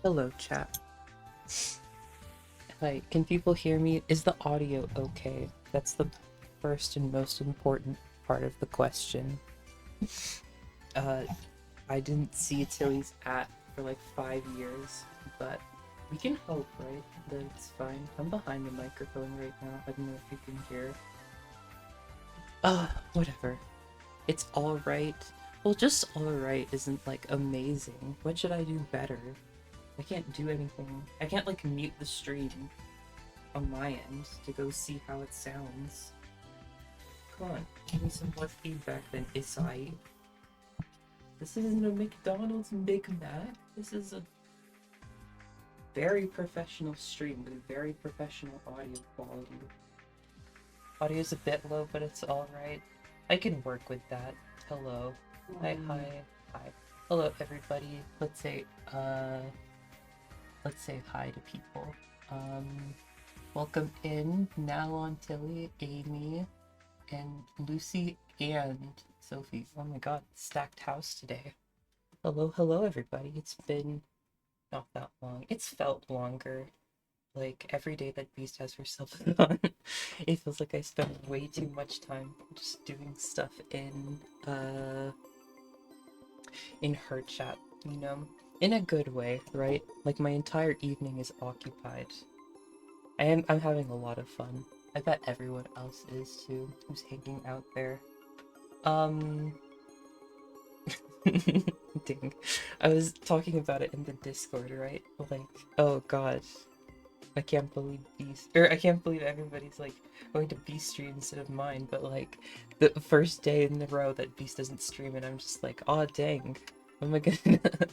Hello, chat. Hi, can people hear me? Is the audio okay? That's the first and most important part of the question. Uh, I didn't see Tilly's for like 5 years, but we can hope, right? That it's fine. I'm behind the microphone right now. I don't know if you can hear. Whatever. It's alright. Well, just alright isn't like amazing. What should I do better? I can't do anything. I can't like mute the stream on my end to go see how it sounds. Come on, give me some more feedback than Isai. This isn't a McDonald's Big Mac. This is a very professional stream with very professional audio quality. Audio's a bit low, but it's alright. I can work with that. Hello. Hi, hi, hi. Hello, everybody. Let's say hi to people. Welcome in, Nalon, Tilly, Amy, and Lucy, and Sophie. Oh my god, stacked house today. Hello, everybody. It's been not that long. It's felt longer. Like, every day that Beast has herself on, it feels like I spend way too much time just doing stuff in her chat, you know? In a good way, right? Like, my entire evening is occupied. I'm having a lot of fun. I bet everyone else is too, who's hanging out there. Um, Dang. I was talking about it in the Discord, right? Like, oh god, I can't believe everybody's like going to Beast stream instead of mine, but like, the first day in a row that Beast doesn't stream, and I'm just like, oh dang, oh my god.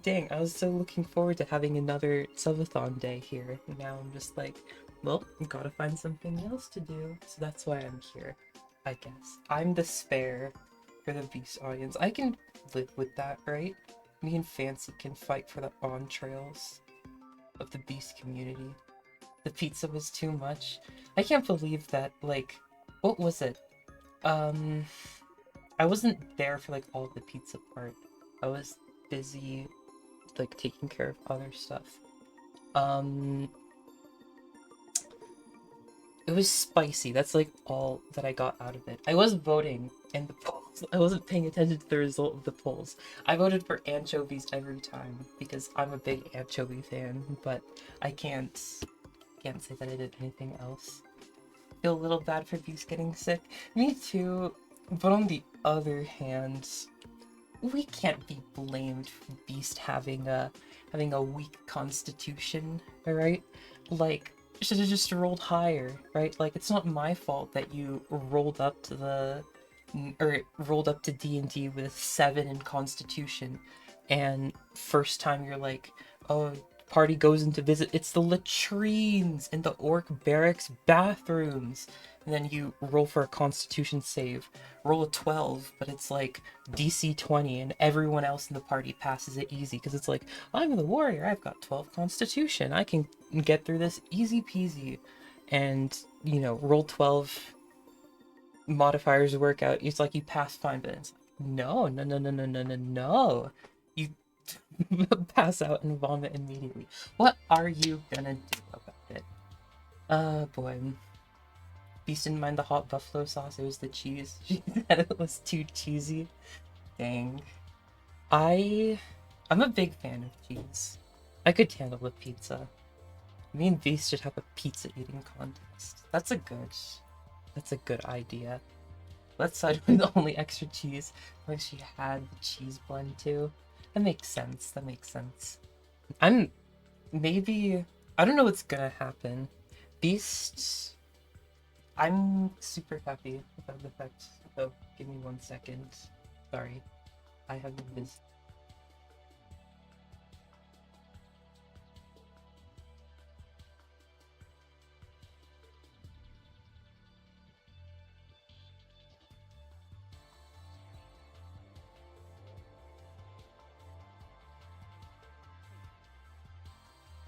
Dang, I was so looking forward to having another subathon day here, and now I'm just like, well, gotta find something else to do, so that's why I'm here, I guess. I'm the spare for the Beast audience. I can live with that, right? Me and Fancy can fight for the entrails of the Beast community. The pizza was too much. I can't believe that, like, what was it? Um, I wasn't there for, like, all the pizza part. I was busy, like, taking care of other stuff. Um, it was spicy. That's, like, all that I got out of it. I was voting in the polls. I wasn't paying attention to the result of the polls. I voted for anchovies every time because I'm a big anchovy fan, but I can't say that I did anything else. Feel a little bad for Beast getting sick. Me too. But on the other hand, we can't be blamed for Beast having a weak constitution, alright? Like, should have just rolled higher, right? Like, it's not my fault that you rolled up to rolled up to D&D with 7 in constitution, and first time you're like, oh, party goes into visit, it's the latrines in the orc barracks bathrooms, and then you roll for a constitution save, roll a 12, but it's like DC 20, and everyone else in the party passes it easy because it's like, I'm the warrior, I've got 12 constitution, I can get through this easy peasy. And, you know, roll 12, modifiers work out, it's like you pass fine, but it's like, no. You pass out and vomit immediately. What are you gonna do about it? Boy. Beast didn't mind the hot buffalo sauce, it was the cheese. She said it was too cheesy. Dang. I'm a big fan of cheese. I could handle a pizza. Me and Beast should have a pizza eating contest. That's a good idea. Let's side with only extra cheese. Like she had the cheese blend too. That makes sense. That makes sense. I'm maybe I don't know what's gonna happen. Beast, I'm super happy about the fact. Oh, give me 1 second. Sorry, I have this.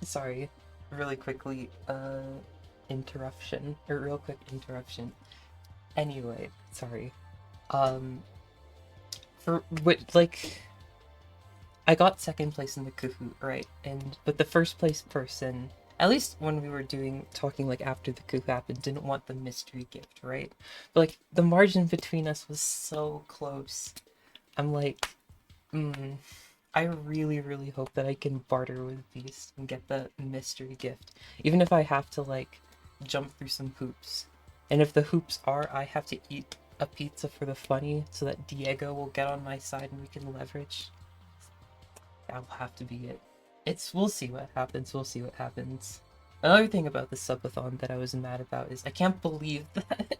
Sorry, really quickly. Interruption. Or real quick interruption. Anyway, sorry. Um, for what like I got second place in the Kahoot, right? But the first place person, at least when we were talking like after the Kahoot happened, didn't want the mystery gift, right? But like the margin between us was so close. I'm like, I really, really hope that I can barter with Beast and get the mystery gift, even if I have to like jump through some hoops. And if the hoops are I have to eat a pizza for the funny so that Diego will get on my side and we can leverage, that will have to be it. We'll see what happens. We'll see what happens. Another thing about the subathon that I was mad about is I can't believe that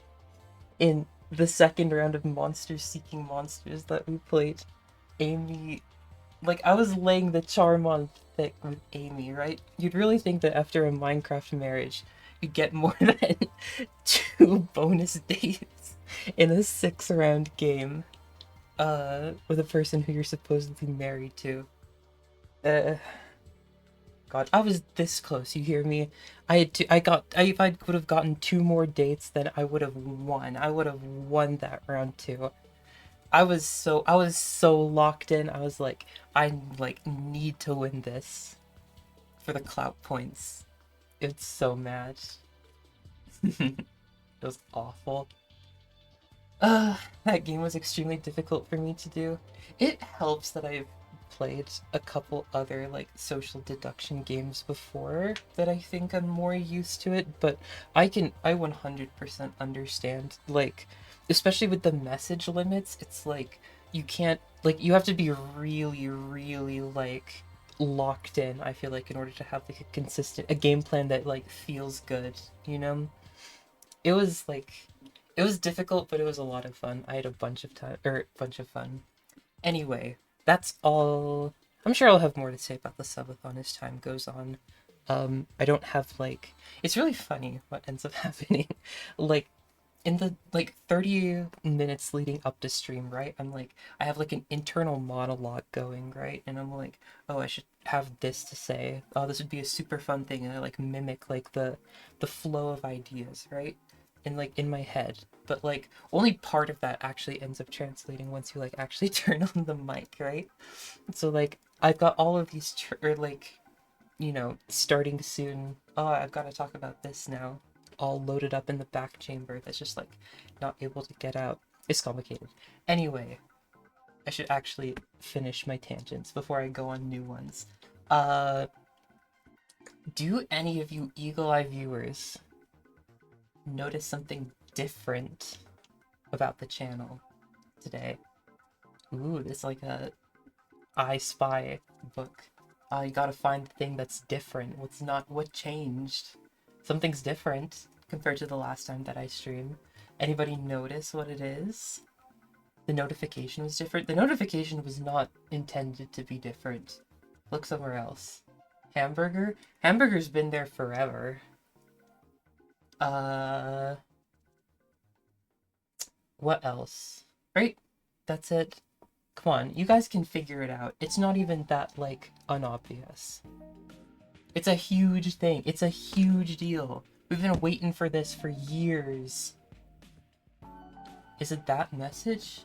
in the second round of Monsters Seeking Monsters that we played, Amy, like, I was laying the charm on thick with Amy, right? You'd really think that after a Minecraft marriage, you'd get more than 2 bonus dates in a 6-round game, with a person who you're supposedly married to. God, I was this close, you hear me? If I would have gotten 2 more dates, then I would have won. I would have won that round too. I was so locked in. I was like, I like need to win this for the clout points. It's so mad. It was awful. That game was extremely difficult for me to do. It helps that I've played a couple other like social deduction games before that I think I'm more used to it, but I 100% understand, like, especially with the message limits, it's like you can't, like, you have to be really, really like locked in, I feel like, in order to have like a game plan that like feels good, you know? It was like, it was difficult, but it was a lot of fun. I had a bunch of fun. Anyway, that's all. I'm sure I'll have more to say about the subathon as time goes on. I don't have like, it's really funny what ends up happening. Like, in the like 30 minutes leading up to stream, right? I have like an internal monologue going, right? And I'm like, oh, I should have this to say. Oh, this would be a super fun thing, and I like mimic like the flow of ideas, right? In my head. But like only part of that actually ends up translating once you like actually turn on the mic, right? So like I've got all of these starting soon. Oh, I've got to talk about this now. All loaded up in the back chamber that's just like not able to get out. It's complicated. Anyway, I should actually finish my tangents before I go on new ones. Do any of you Eagle Eye viewers notice something different about the channel today? Ooh, it's like a I Spy book. You gotta find the thing that's different. What changed? Something's different compared to the last time that I streamed. Anybody notice what it is? The notification was different. The notification was not intended to be different. Look somewhere else. Hamburger? Hamburger's been there forever. What else? Right? That's it. Come on, you guys can figure it out. It's not even that, like, unobvious. It's a huge thing. It's a huge deal. We've been waiting for this for years. Is it that message?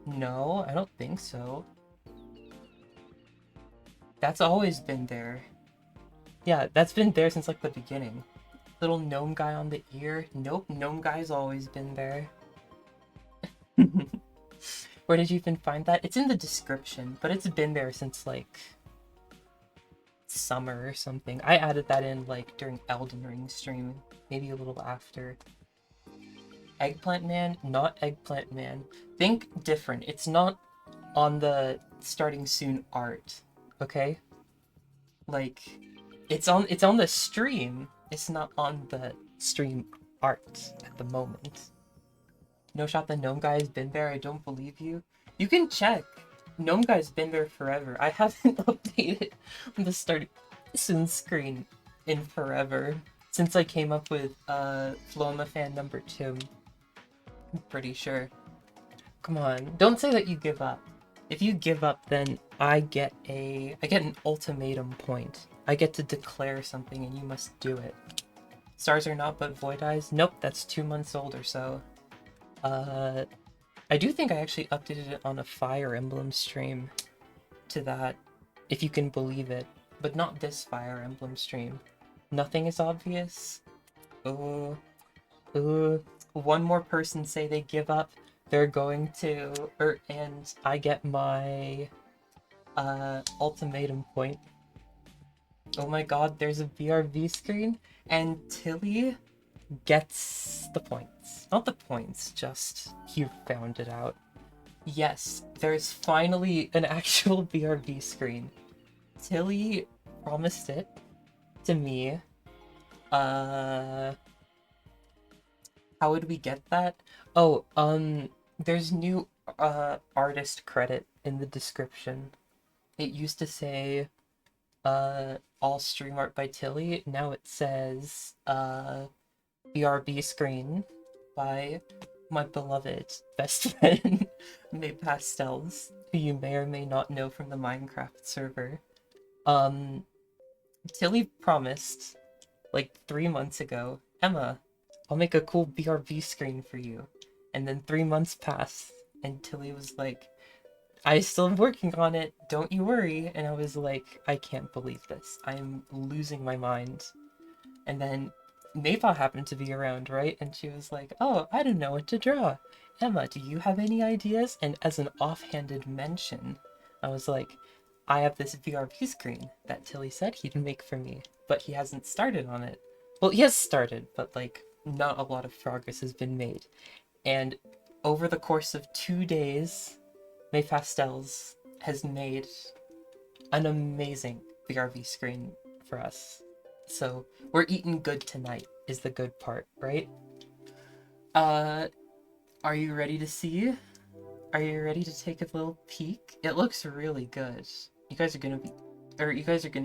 No, I don't think so. That's always been there. Yeah, that's been there since, like, the beginning. Little gnome guy on the ear. Nope, gnome guy's always been there. Where did you even find that? It's in the description, but it's been there since, like, summer or something. I added that in, like, during Elden Ring stream. Maybe a little after. Eggplant Man? Not Eggplant Man. Think different. It's not on the starting soon art, okay? Like, it's on the stream. It's not on the stream art at the moment. No shot the gnome guy has been there. I don't believe you. You can check. Gnome guy's been there forever. I haven't updated the start soon screen in forever. Since I came up with flowemma fan number 2. I'm pretty sure. Come on. Don't say that you give up. If you give up, then I get an ultimatum point. I get to declare something and you must do it. Stars are not but void eyes? Nope, that's 2 months old or so. I do think I actually updated it on a Fire Emblem stream to that. if you can believe it. But not this Fire Emblem stream. Nothing is obvious. Oh, one more person say they give up. They're going to, and I get my ultimatum point. Oh my god, there's a BRB screen, and Tilly gets the points. Not the points, just he found it out. Yes, there's finally an actual BRB screen. Tilly promised it to me. How would we get that? Oh, there's new artist credit in the description. It used to say all stream art by Tilly. Now it says BRB screen by my beloved best friend May Pastels, who you may or may not know from the Minecraft server. Tilly promised like 3 months ago, Emma, I'll make a cool BRB screen for you. And then 3 months passed, and Tilly was like, I still am working on it, don't you worry. And I was like, I can't believe this. I'm losing my mind. And then Maypa happened to be around, right? And she was like, oh, I don't know what to draw. Emma, do you have any ideas? And as an offhanded mention, I was like, I have this VRP screen that Tilly said he'd make for me, but he hasn't started on it. Well, he has started, but like, not a lot of progress has been made. And over the course of 2 days, May Pastels has made an amazing VRV screen for us. So we're eating good tonight is the good part, right? Are you ready to see? Are you ready to take a little peek? It looks really good. You guys are gonna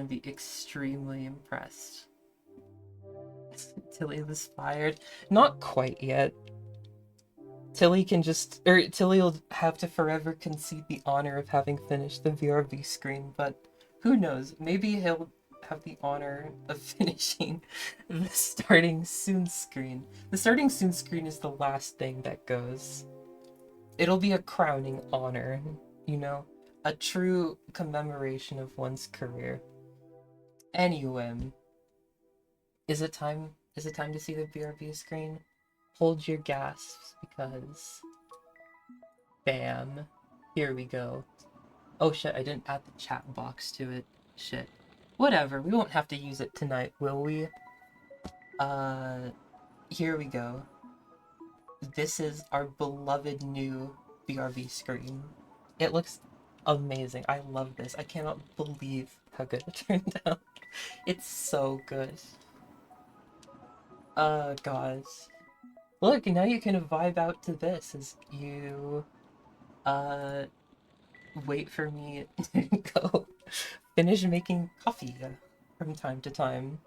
be extremely impressed. Tilly was fired. Not quite yet. Tilly will have to forever concede the honor of having finished the VRV screen, but who knows? Maybe he'll have the honor of finishing the starting soon screen. The starting soon screen is the last thing that goes. It'll be a crowning honor, you know? A true commemoration of one's career. Anyway, is it time to see the BRB screen? Hold your gasps, because bam, here we go. Oh shit, I didn't add the chat box to it. Shit. Whatever, we won't have to use it tonight, will we? Here we go. This is our beloved new BRB screen. It looks amazing. I love this. I cannot believe how good it turned out. It's so good. Gosh. Look, now you can vibe out to this as you, wait for me to go finish making coffee from time to time.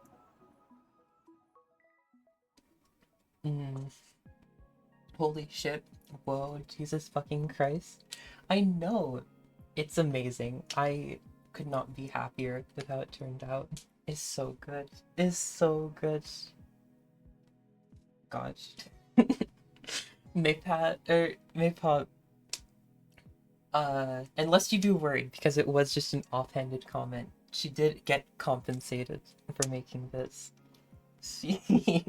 Holy shit. Whoa, Jesus fucking Christ. I know. It's amazing. I could not be happier with how it turned out. It's so good. It's so good. Gosh. Maypa, unless you do worry, because it was just an offhanded comment, she did get compensated for making this. She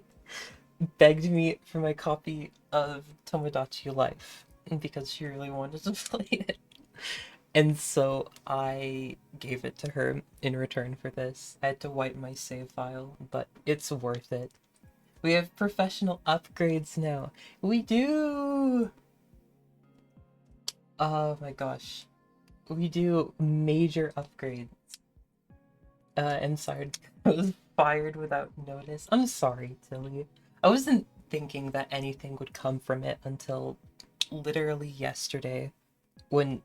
begged me for my copy of Tomodachi Life because she really wanted to play it. And so I gave it to her in return for this. I had to wipe my save file, but it's worth it. We have professional upgrades now. We do! Oh my gosh. We do major upgrades. I'm sorry, I was fired without notice. I'm sorry, Tilly. I wasn't thinking that anything would come from it until literally yesterday when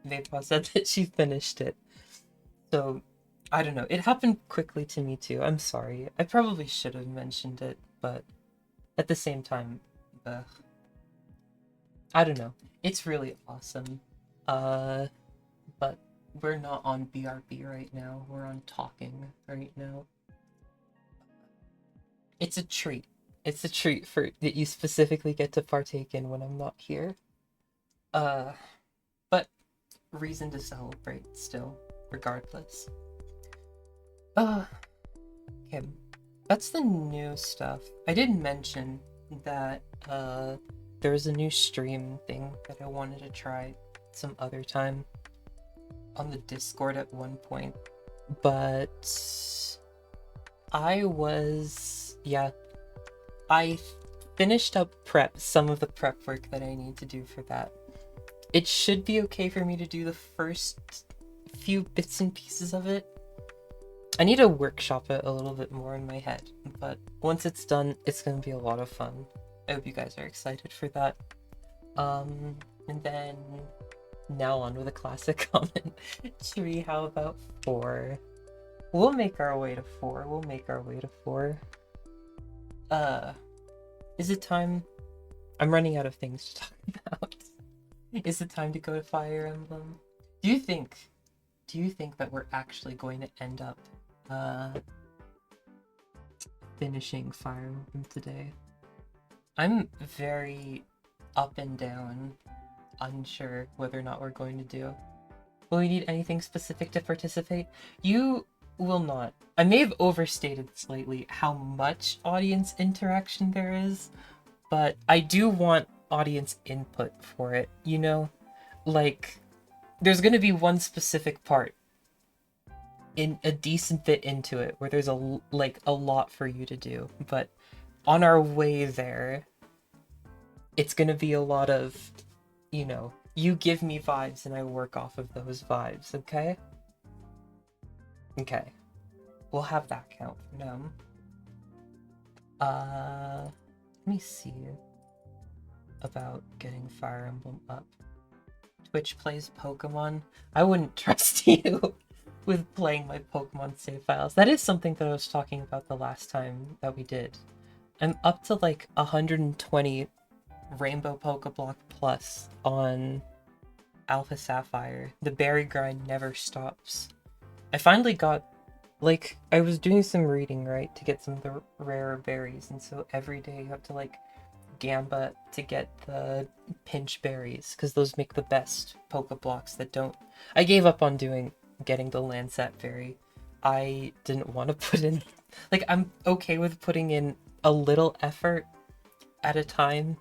Maypa said that she finished it. So, I don't know. It happened quickly to me too. I'm sorry. I probably should have mentioned it, but at the same time, I don't know. It's really awesome. But we're not on BRB right now. We're on talking right now. It's a treat. It's a treat for that you specifically get to partake in when I'm not here. But reason to celebrate still. regardless. Okay. That's the new stuff. I did mention that there was a new stream thing that I wanted to try some other time on the Discord at one point. But I finished up some of the prep work that I need to do for that. It should be okay for me to do the first few bits and pieces of it. I need to workshop it a little bit more in my head, but once it's done, it's gonna be a lot of fun. I hope you guys are excited for that. And then now on with a classic comment. Tree, how about 4? We'll make our way to 4. Is it time? I'm running out of things to talk about. Is it time to go to Fire Emblem? Do you think that we're actually going to end up finishing Fire Emblem today? I'm very up and down, unsure whether or not we're going to do. Will we need anything specific to participate? You will not. I may have overstated slightly how much audience interaction there is, but I do want audience input for it, you know? Like, there's gonna be one specific part in a decent bit into it where there's a lot for you to do, but on our way there, it's gonna be a lot of, you know, you give me vibes and I work off of those vibes, okay? Okay. We'll have that count for now. Let me see about getting Fire Emblem up. Twitch plays Pokemon. I wouldn't trust you with playing my Pokemon save files. That is something that I was talking about the last time that we did. I'm up to like 120 Rainbow Pokeblock Plus on Alpha Sapphire. The berry grind never stops. I finally got, like, I was doing some reading, right, to get some of the rarer berries, and so every day you have to, like, gamba to get the pinch berries, because those make the best Pokeblocks that don't... I gave up on getting the Lansat berry. I didn't want to put in... Like, I'm okay with putting in a little effort at a time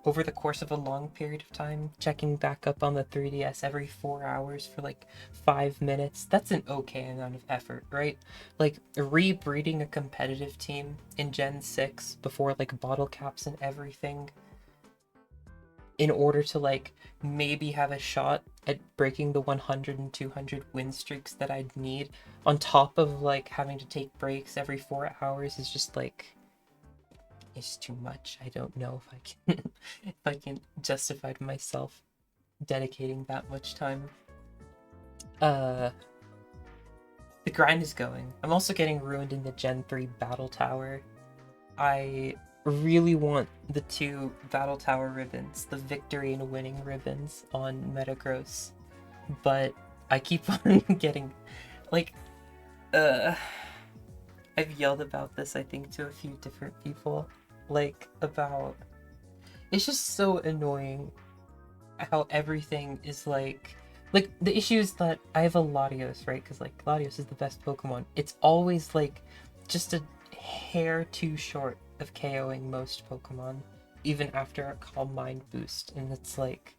over the course of a long period of time, checking back up on the 3DS every 4 hours for like 5 minutes. That's an okay amount of effort, right? Like rebreeding a competitive team in Gen 6 before like bottle caps and everything in order to like maybe have a shot at breaking the 100 and 200 win streaks that I'd need on top of like having to take breaks every 4 hours is just like, it's too much. I don't know if I can justify to myself dedicating that much time. The grind is going. I'm also getting ruined in the Gen 3 Battle Tower. I really want the 2 Battle Tower ribbons, the victory and winning ribbons on Metagross, but I keep on getting, like, I've yelled about this, I think, to a few different people. Like, about... It's just so annoying how everything is, like, the issue is that I have a Latios, right? Because, like, Latios is the best Pokemon. It's always, like, just a hair too short of KOing most Pokemon, even after a Calm Mind boost. And it's, like,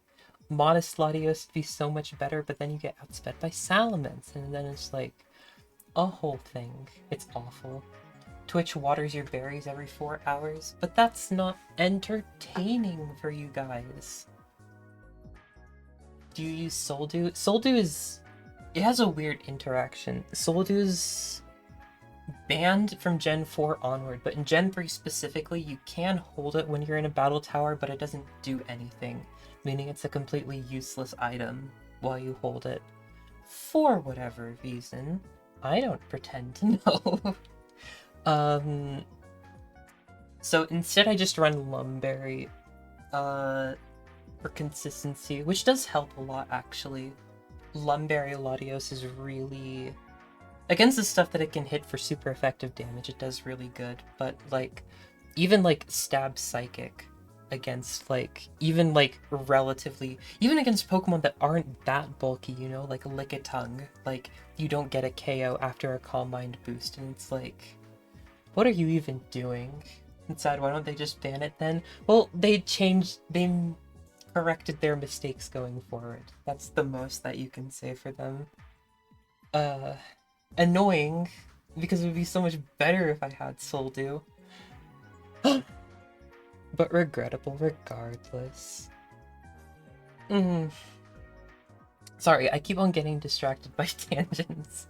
modest Latios would be so much better, but then you get outsped by Salamence, and then it's, like, a whole thing. It's awful. Twitch waters your berries every 4 hours, but that's not entertaining for you guys. Do you use Soldew? Soldew it has a weird interaction. Soldew's banned from Gen 4 onward, but in Gen 3 specifically, you can hold it when you're in a battle tower, but it doesn't do anything, meaning it's a completely useless item while you hold it. For whatever reason. I don't pretend to know. So instead I just run Lumberry, for consistency, which does help a lot, actually. Lumberry Latios is really... Against the stuff that it can hit for super effective damage, it does really good, but, like, even, like, Stab Psychic against, like, even, like, relatively, even against Pokemon that aren't that bulky, you know, like Lickitung. Like, you don't get a KO after a Calm Mind boost, and it's like, what are you even doing? Inside, why don't they just ban it then? Well, they corrected their mistakes going forward. That's the most that you can say for them. Annoying, because it would be so much better if I had Soldew. But regrettable regardless. Sorry, I keep on getting distracted by tangents.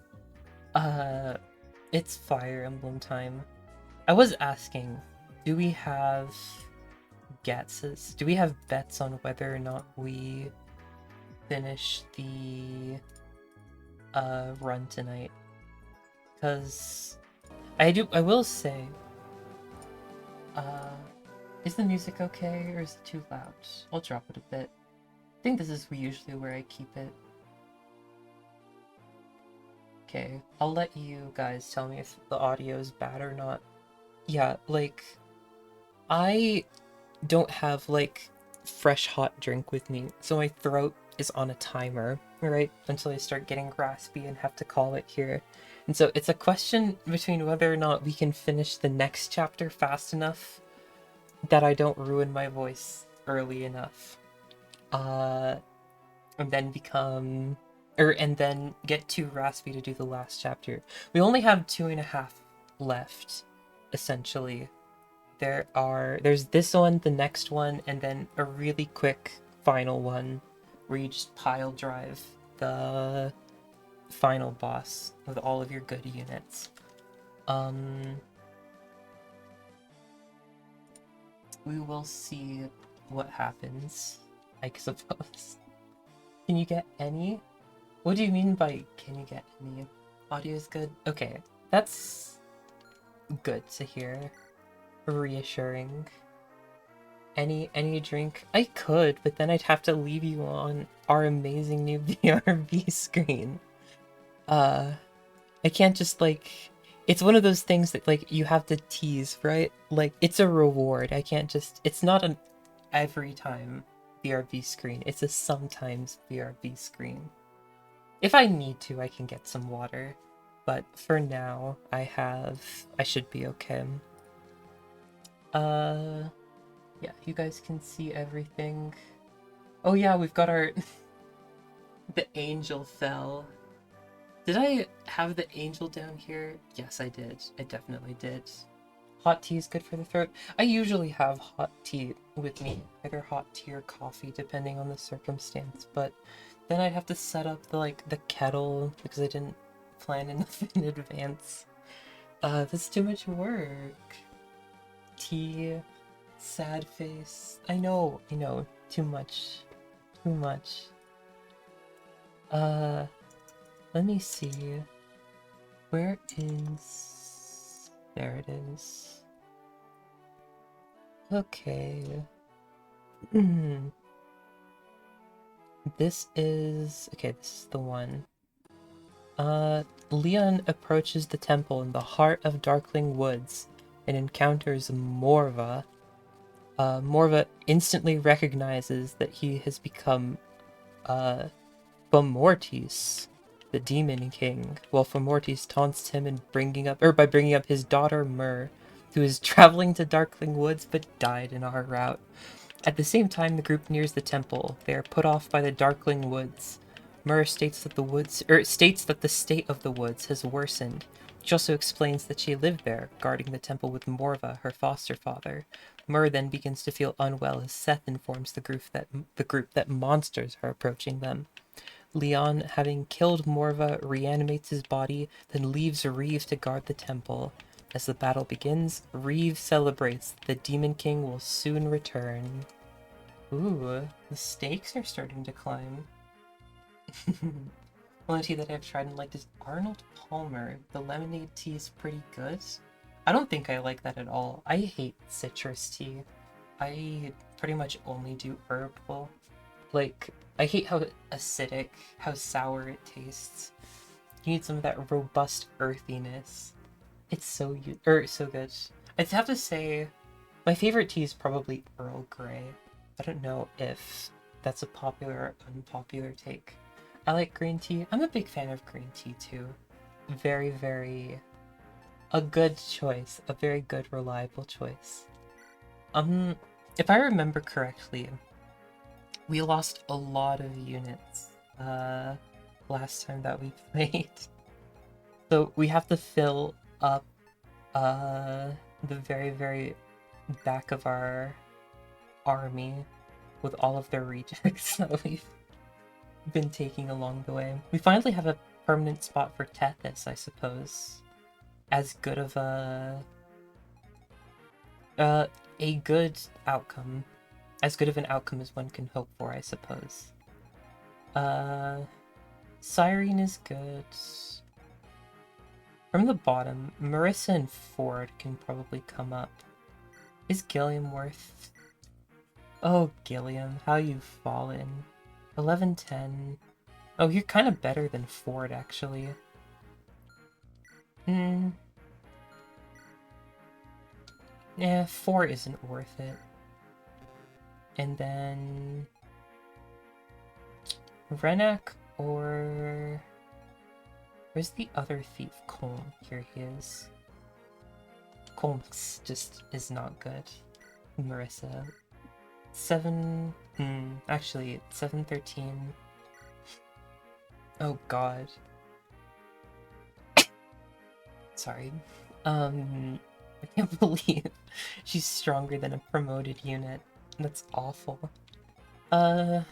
It's Fire Emblem time. I was asking, do we have guesses? Do we have bets on whether or not we finish the run tonight? Because I will say, is the music okay or is it too loud? I'll drop it a bit. I think this is usually where I keep it. Okay, I'll let you guys tell me if the audio is bad or not. Yeah, like, I don't have, like, fresh hot drink with me, so my throat is on a timer, right? Until I start getting raspy and have to call it here. And so it's a question between whether or not we can finish the next chapter fast enough that I don't ruin my voice early enough. And then and then get too raspy to do the last chapter. We only have 2.5 left, essentially. There's this one, the next one, and then a really quick final one where you just pile drive the final boss with all of your good units. We will see what happens, I suppose. Can you get any? What do you mean by can you get any? Audio is good? Okay, that's good to hear. Reassuring. Any drink? I could, but then I'd have to leave you on our amazing new VRV screen. I can't just, like, it's one of those things that, like, you have to tease, right? Like, it's a reward. I can't just, it's not an every time VRV screen. It's a sometimes VRV screen. If I need to, I can get some water. But for now, I should be okay. Yeah, you guys can see everything. Oh yeah, we've got our... The angel fell. Did I have the angel down here? Yes, I did. I definitely did. Hot tea is good for the throat. I usually have hot tea with me, either hot tea or coffee, depending on the circumstance, but then I'd have to set up the kettle because I didn't plan enough in advance. That's too much work. Tea, sad face. I know, too much. Too much. Let me see. Where is... There it is. Okay. This is the one. Leon approaches the temple in the heart of Darkling Woods and encounters Morva. Morva instantly recognizes that he has become, Fomortis, the Demon King, while Fomortis taunts him by bringing up his daughter Myr, who is traveling to Darkling Woods but died in our route. At the same time the group nears the temple, they are put off by the Darkling Woods. Myr states that the state of the woods has worsened. She also explains that she lived there, guarding the temple with Morva, her foster father. Myr then begins to feel unwell as Seth informs the group that monsters are approaching them. Leon, having killed Morva, reanimates his body, then leaves Reeve to guard the temple. As the battle begins, Reeve celebrates that the Demon King will soon return. Ooh, the stakes are starting to climb. Only tea that I've tried and liked is Arnold Palmer. The lemonade tea is pretty good. I don't think I like that at all. I hate citrus tea. I pretty much only do herbal. Like, I hate how acidic, how sour it tastes. You need some of that robust earthiness. It's so good. I'd have to say, My favorite tea is probably Earl Grey. I don't know if that's a popular or unpopular take. I like green tea. I'm a big fan of green tea too. Very, very... a good choice. A very good, reliable choice. If I remember correctly, we lost a lot of units last time that we played. So we have to fill up the very, very back of our army with all of their rejects that we've been taking along the way. We finally have a permanent spot for Tethys, I suppose. As good of a good outcome. As good of an outcome as one can hope for, I suppose. Cyrene is good. From the bottom, Marissa and Ford can probably come up. Is Gilliam worth... Oh, Gilliam, how you've fallen. 11-10. Oh, you're kind of better than Ford, actually. Yeah, 4 isn't worth it. And then... Renak or... Where's the other thief? Colm. Here he is. Colm just is not good. Marissa. 7... actually, 7-13. Oh god. Sorry. I can't believe she's stronger than a promoted unit. That's awful. I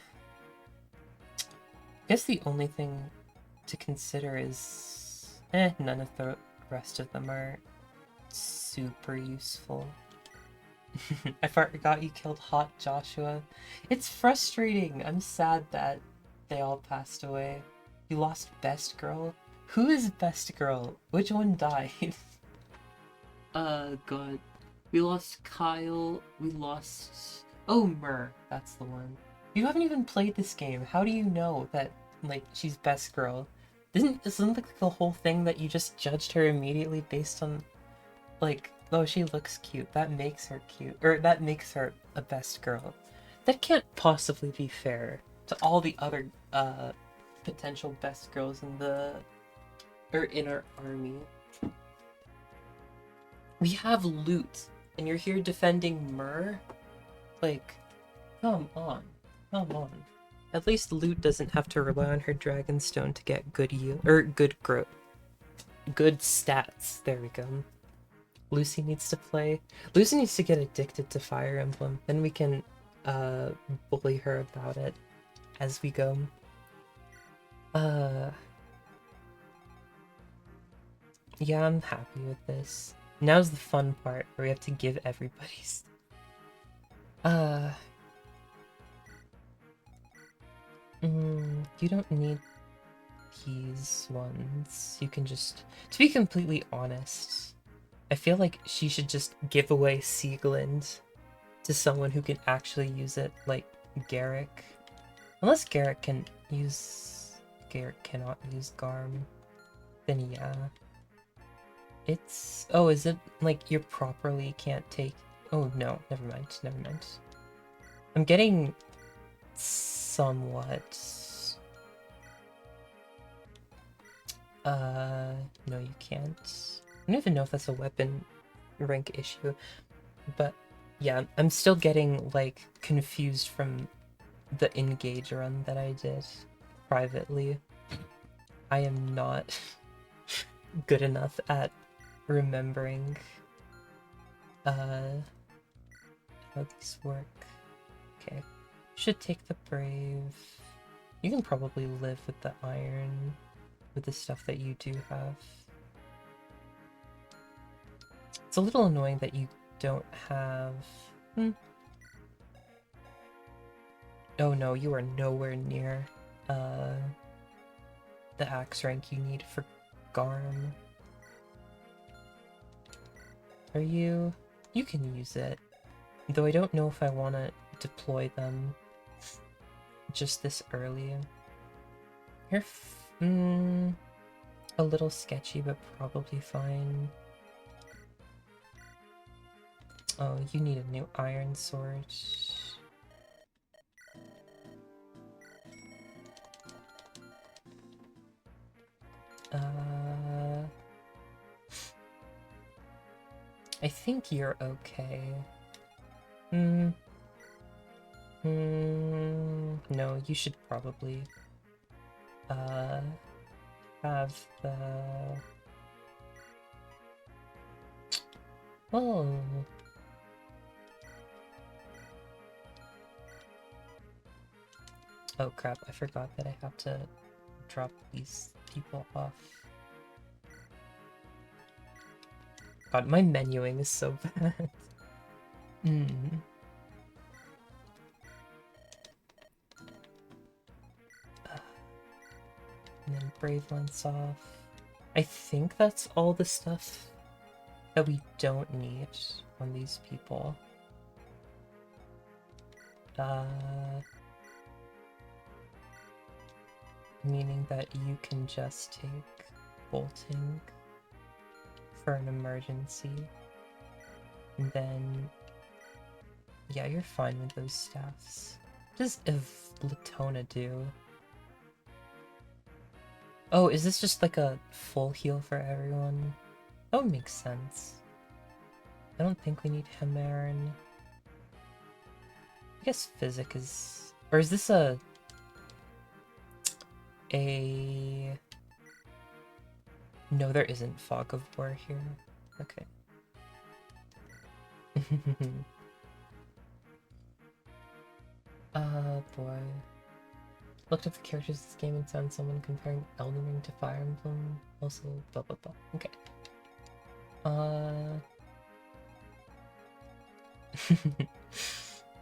guess the only thing to consider is... none of the rest of them are super useful. I forgot you killed Hot Joshua. It's frustrating. I'm sad that they all passed away. You lost Best Girl? Who is Best Girl? Which one died? God. We lost Kyle. We lost... Oh, Myrrh. That's the one. You haven't even played this game. How do you know that, like, she's Best Girl? Isn't like the whole thing that you just judged her immediately based on, like, oh, she looks cute. That makes her cute. Or that makes her a Best Girl. That can't possibly be fair to all the other, potential Best Girls in the... or in our army. We have loot, and you're here defending Myrrh? Like, come on. Come on. At least Loot doesn't have to rely on her Dragonstone to get good yield, or good growth. Good stats. There we go. Lucy needs to play. Lucy needs to get addicted to Fire Emblem. Then we can, bully her about it as we go. Yeah, I'm happy with this. Now's the fun part, where we have to give everybody stuff. You don't need these ones. You can just... To be completely honest, I feel like she should just give away Sieglind to someone who can actually use it, like Garrick. Unless Garrick can use... Garrick cannot use Garm. Then yeah. It's... Oh, is it like you properly can't take... Oh no, never mind, never mind. I'm getting somewhat... no you can't. I don't even know if that's a weapon rank issue, but yeah, I'm still getting, like, confused from the Engage run that I did privately. I am not good enough at remembering how these work. Okay, should take the Brave. You can probably live with the Iron, with the stuff that you do have. It's a little annoying that you don't have... Oh no, you are nowhere near the axe rank you need for Garm. Are you? You can use it. Though I don't know if I want to deploy them just this early. You're a little sketchy, but probably fine. Oh, you need a new iron sword. I think you're okay. No, you should probably, have the... Oh. Oh crap, I forgot that I have to drop these people off. God, my menuing is so bad. And then Brave Lance off. I think that's all the stuff that we don't need on these people. Meaning that you can just take bolting for an emergency. And then, yeah, you're fine with those staffs. What does Latona do? Oh, is this just like a full heal for everyone? That would make sense. I don't think we need Hemarin. I guess Physic is... Or is this a... No, there isn't Fog of War here. Okay. Boy. Looked up the characters of this game and found someone comparing Elden Ring to Fire Emblem. Also, blah blah blah. Okay.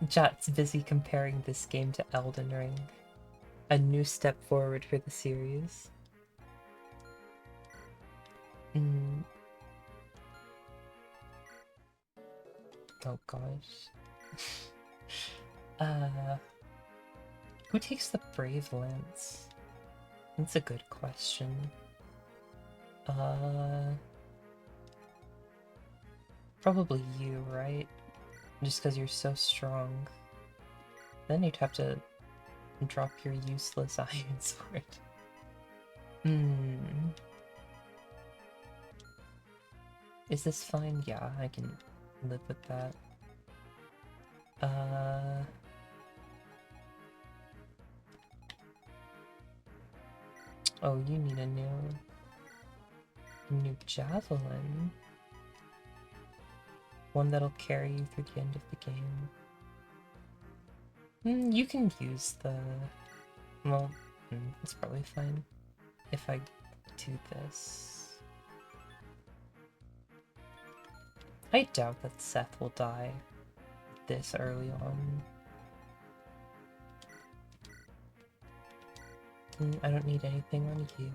Jot's busy comparing this game to Elden Ring. A new step forward for the series. Oh gosh. Who takes the Brave Lance? That's a good question. Probably you, right? Just because you're so strong. Then you'd have to drop your useless iron sword. Is this fine? Yeah, I can live with that. Oh, you need a new javelin. One that'll carry you through the end of the game. You can use the... Well, it's probably fine if I do this. I doubt that Seth will die this early on. I don't need anything on you.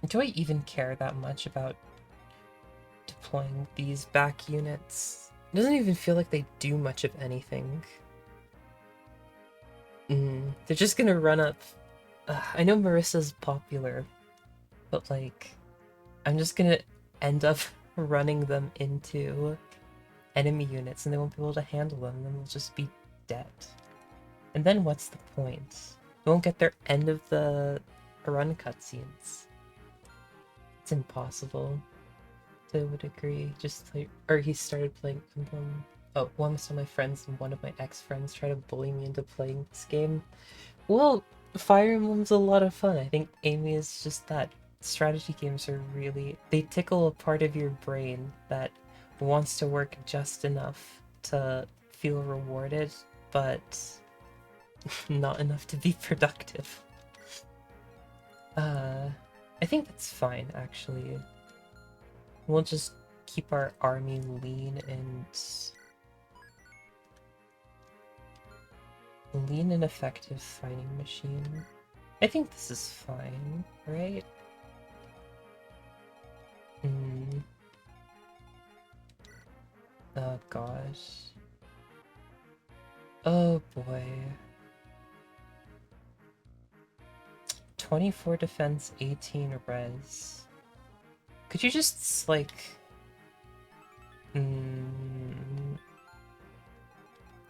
Do I even care that much about deploying these back units? It doesn't even feel like they do much of anything. They're just gonna run up. I know Marissa's popular, but like, I'm just gonna end up running them into enemy units and they won't be able to handle them, and then they'll just be dead. And then what's the point? We won't get their end of the run cutscenes. It's impossible. I would agree. He started playing Emblem. Oh, one of my friends and one of my ex-friends tried to bully me into playing this game. Well, Fire Emblem's a lot of fun. I think Amy is just that. Strategy games are really... They tickle a part of your brain that wants to work just enough to feel rewarded, but not enough to be productive. I think that's fine, actually. We'll just keep our army lean and effective fighting machine. I think this is fine, right? Oh gosh. Oh boy. 24 defense, 18 res. Could you just, like... what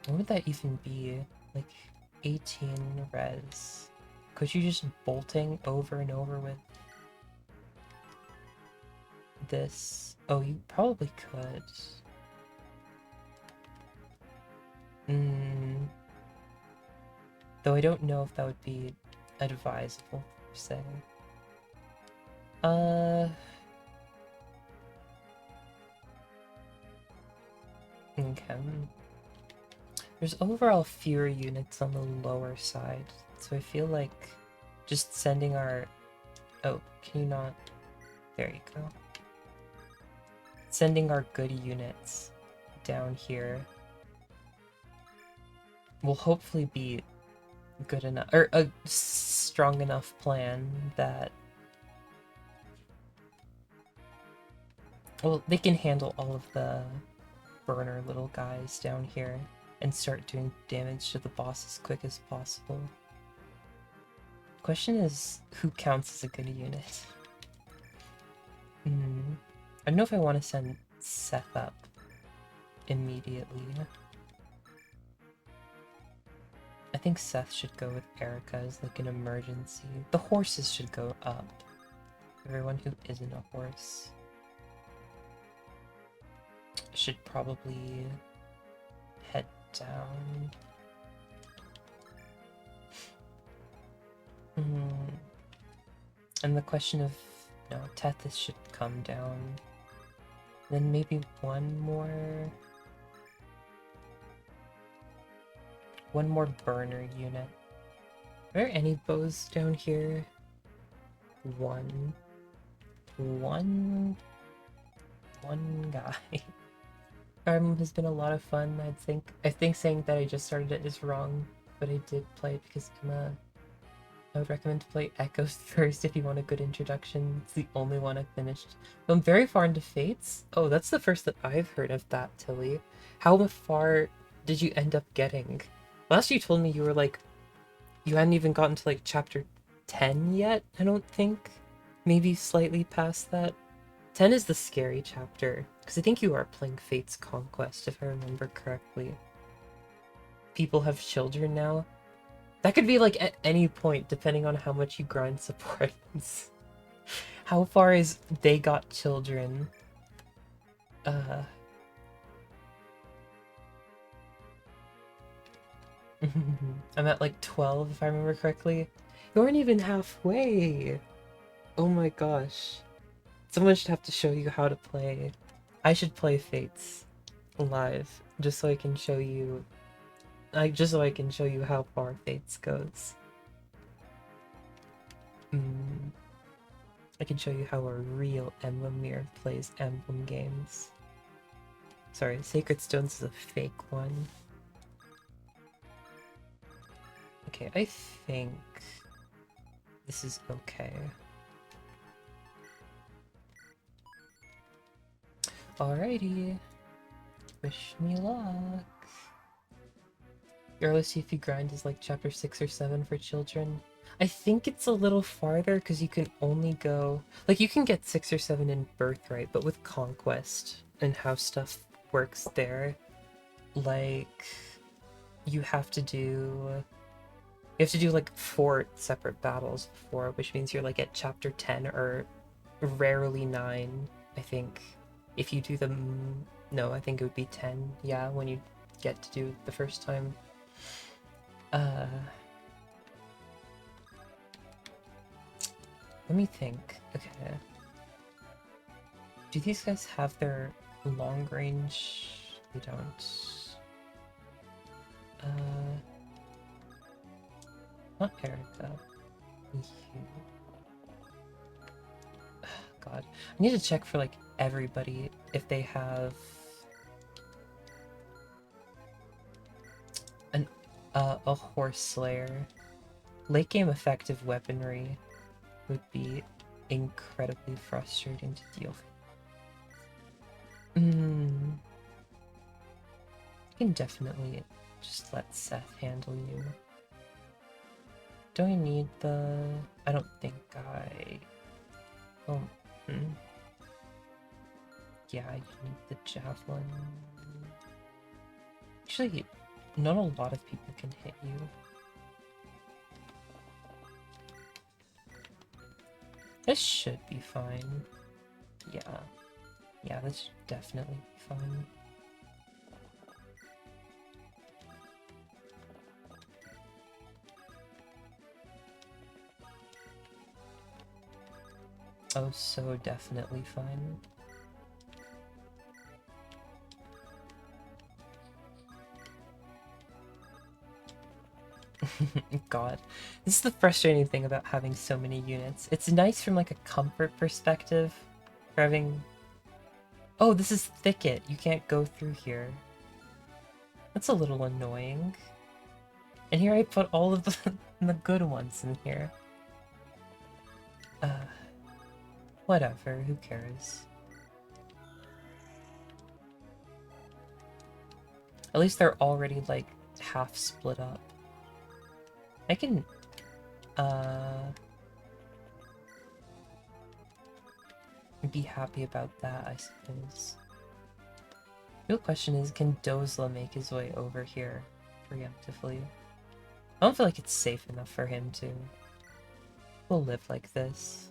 would that even be? Like, 18 res. Could you just bolting over and over with this? Oh, you probably could. Though I don't know if that would be advisable, per se. Okay. There's overall fewer units on the lower side, so I feel like just sending our... Oh, can you not... There you go. Sending our good units down here will hopefully be good enough, or a strong enough plan that... Well, they can handle all of the burner little guys down here and start doing damage to the boss as quick as possible. The question is, who counts as a good unit? I don't know if I want to send Seth up immediately. I think Seth should go with Erica as like an emergency. The horses should go up. Everyone who isn't a horse should probably head down. And the question of... No, Tethys should come down. Then maybe one more burner unit. Are there any bows down here? One guy. Emblem has been a lot of fun. I think saying that I just started it is wrong, but I did play it because Emma. I would recommend to play Echoes first if you want a good introduction. It's the only one I've finished. I'm very far into Fates. Oh, that's the first that I've heard of that, Tilly. How far did you end up getting? Last you told me you were like... You hadn't even gotten to like chapter 10 yet, I don't think. Maybe slightly past that. 10 is the scary chapter. Because I think you are playing Fate's Conquest, if I remember correctly. People have children now. That could be like at any point, depending on how much you grind supports. How far is they got children? I'm at like 12, if I remember correctly. You weren't even halfway! Oh my gosh. Someone should have to show you how to play. I should play Fates live, just so I can show you... just so I can show you how far Fates goes. I can show you how a real Emblemer plays Emblem games. Sorry, Sacred Stones is a fake one. Okay, I think this is okay. Alrighty. Wish me luck. Your see if you grind is like chapter 6 or 7 for children. I think it's a little farther because you can only go... Like, you can get 6 or 7 in Birthright, but with Conquest and how stuff works there, like, you have to do like 4 separate battles before, which means you're like at chapter 10 or rarely 9, I think. If you do them... No, I think it would be 10, yeah, when you get to do it the first time. Let me think. Okay. Do these guys have their long range? They don't. Not Erica. You. God. I need to check for like everybody if they have a horse slayer. Late game effective weaponry would be incredibly frustrating to deal with. I can definitely just let Seth handle you. Do I need the... I don't think I... Oh, yeah, I need the javelin. Actually, not a lot of people can hit you. This should be fine. Yeah. Yeah, this should definitely be fine. Oh, so definitely fine. God. This is the frustrating thing about having so many units. It's nice from like a comfort perspective for having... Oh, this is Thicket. You can't go through here. That's a little annoying. And here I put all of the good ones in here. Whatever, who cares? At least they're already, like, half split up. I can, be happy about that, I suppose. The real question is, can Dozla make his way over here preemptively? I don't feel like it's safe enough for him to. We'll live like this.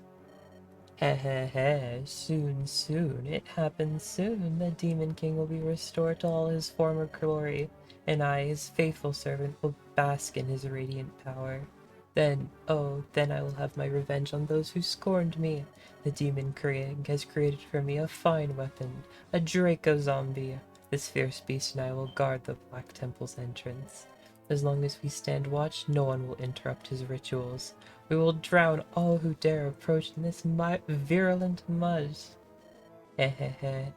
Heh heh heh, soon, soon, it happens soon. The Demon King will be restored to all his former glory, and I, his faithful servant, will bask in his radiant power. Then, oh, then I will have my revenge on those who scorned me. The Demon King has created for me a fine weapon, a Draco zombie. This fierce beast and I will guard the Black Temple's entrance. As long as we stand watch, no one will interrupt his rituals. We will drown all who dare approach in this virulent mud. Hehehe.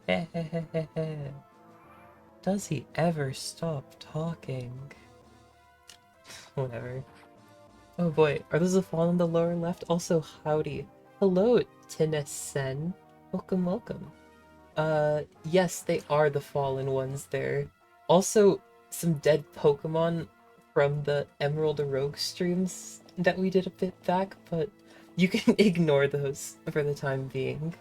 Does he ever stop talking? Whatever. Oh boy, are those the fallen in the lower left? Also, howdy. Hello, Tinesen. Welcome, welcome. Yes, they are the fallen ones there. Also, some dead Pokemon from the Emerald Rogue streams that we did a bit back, but you can ignore those for the time being.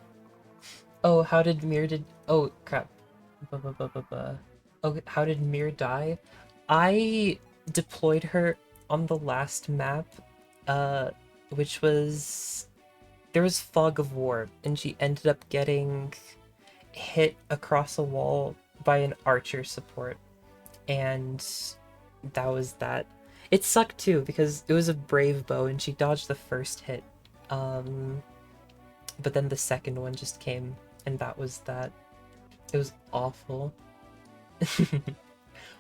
Oh, how did Mir Oh, crap. Oh, how did Mir die? I deployed her on the last map, which was... There was Fog of War, and she ended up getting hit across a wall by an archer support, and that was that. It sucked too because it was a brave bow and she dodged the first hit, but then the second one just came and that was that. It was awful.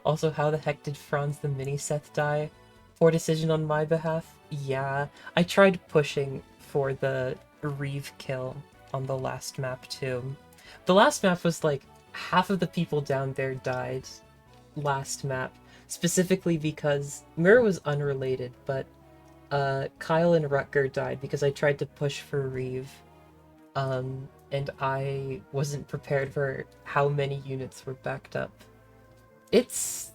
Also, how the heck did Franz the Mini-Seth die? Poor decision on my behalf? Yeah, I tried pushing for the Reeve kill on the last map too. The last map was like, half of the people down there died last map, specifically because Mir was unrelated, but Kyle and Rutger died because I tried to push for Reeve, and I wasn't prepared for how many units were backed up. It's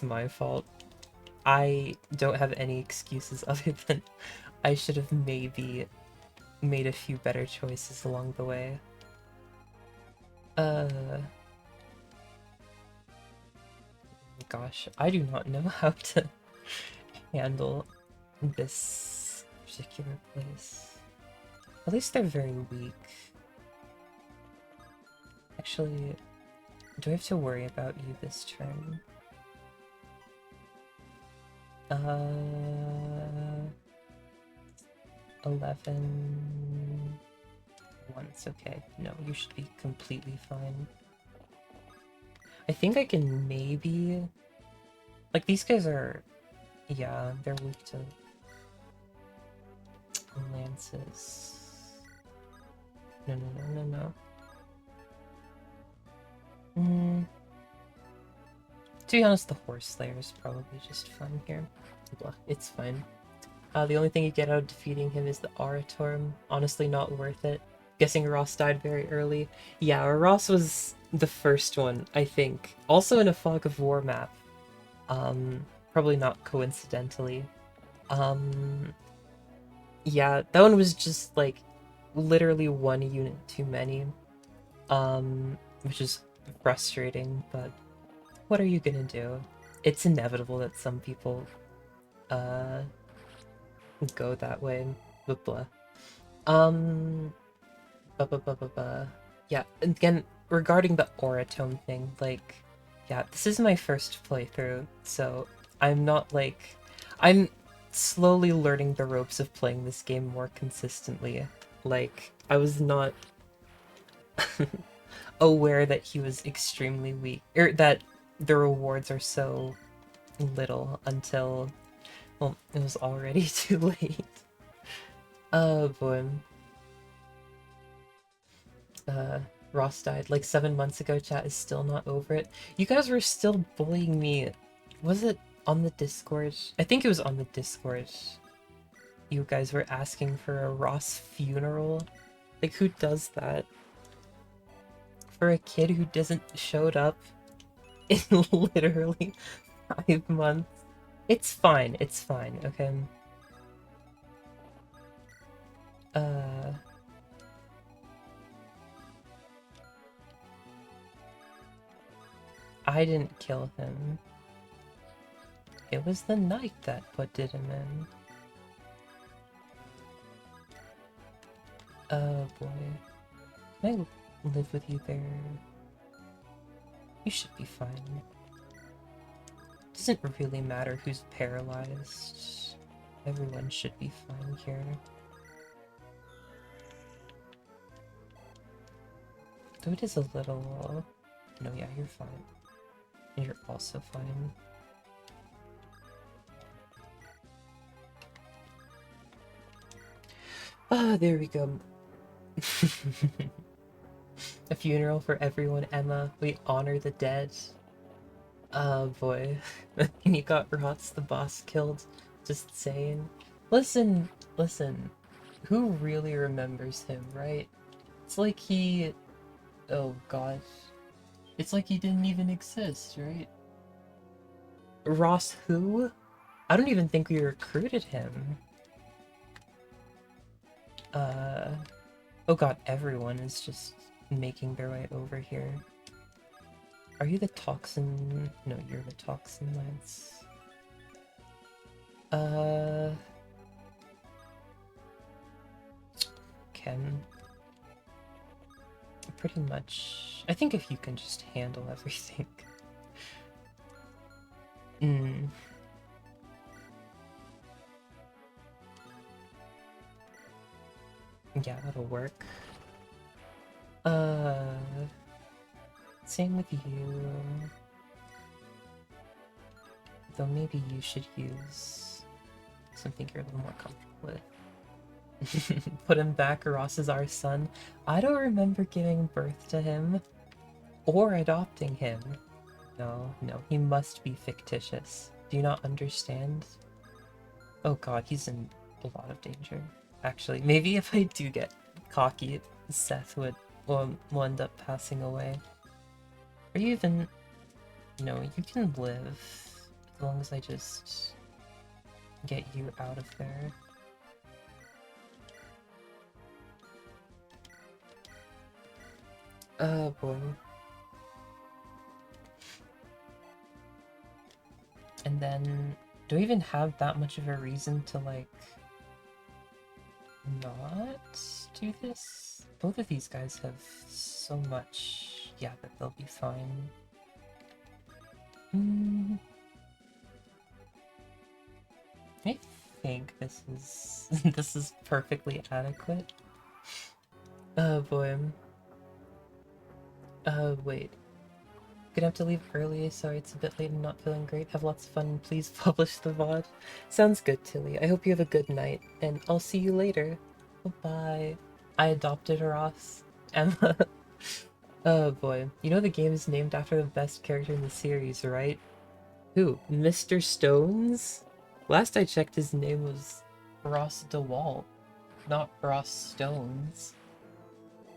my fault. I don't have any excuses other than I should have maybe made a few better choices along the way. Gosh, I do not know how to handle this particular place. At least they're very weak. Actually, do I have to worry about you this turn? 11... once, okay. No, you should be completely fine. I think I can maybe... Like, these guys are... Yeah, they're weak to... lances. No, no, no, no, no. To be honest, the Horse Slayer is probably just fun here. Blah, it's fine. The only thing you get out of defeating him is the Oratorm. Honestly, not worth it. Guessing Ross died very early. Yeah, Ross was the first one, I think. Also in a Fog of War map. Probably not coincidentally. Um, yeah, that one was just like literally one unit too many. Which is frustrating, but what are you gonna do? It's inevitable that some people uh go that way. Blah blah. Um, yeah, and again, regarding the Oratome thing, like, yeah, this is my first playthrough, so I'm not like, I'm slowly learning the ropes of playing this game more consistently. Like, I was not aware that he was extremely weak, or that the rewards are so little until, well, it was already too late. Oh boy. Uh, Ross died like 7 months ago. Chat is still not over it. You guys were still bullying me. Was it on the Discord? I think it was on the Discord. You guys were asking for a Ross funeral. Like, who does that? For a kid who doesn't showed up in literally 5 months. It's fine. It's fine. Okay. Uh. I didn't kill him. It was the knight that did him in. Oh boy. Can I live with you there? You should be fine. Doesn't really matter who's paralyzed. Everyone should be fine here. Though it is a little... No, yeah, you're fine. And you're also fine. Ah, there we go. A funeral for everyone, Emma. We honor the dead. Oh boy. And you got Rots the boss killed. Just saying. Listen, listen. Who really remembers him, right? It's like he... Oh gosh. It's like he didn't even exist, right? Ross who? I don't even think we recruited him. Oh god, everyone is just making their way over here. Are you the Toxin? No, you're the Toxin Lance. Ken. Pretty much. I think if you can just handle everything. Hmm. Yeah, that'll work. Same with you. Though maybe you should use something you're a little more comfortable with. Put him back, Ross is our son. I don't remember giving birth to him. Or adopting him. No, no, he must be fictitious. Do you not understand? Oh god, he's in a lot of danger. Actually, maybe if I do get cocky, Seth will end up passing away. Are you even... No, you can live. As long as I just get you out of there. Oh boy. And then, do I even have that much of a reason to, like, not do this? Both of these guys have so much, yeah, that they'll be fine. I think this is this is perfectly adequate. Oh boy. Wait. Gonna have to leave early, sorry it's a bit late and not feeling great. Have lots of fun, please publish the VOD. Sounds good, Tilly. I hope you have a good night, and I'll see you later. Bye. I adopted Ross. Emma. Oh boy. You know the game is named after the best character in the series, right? Who? Mr. Stones? Last I checked his name was Ross DeWalt, not Ross Stones.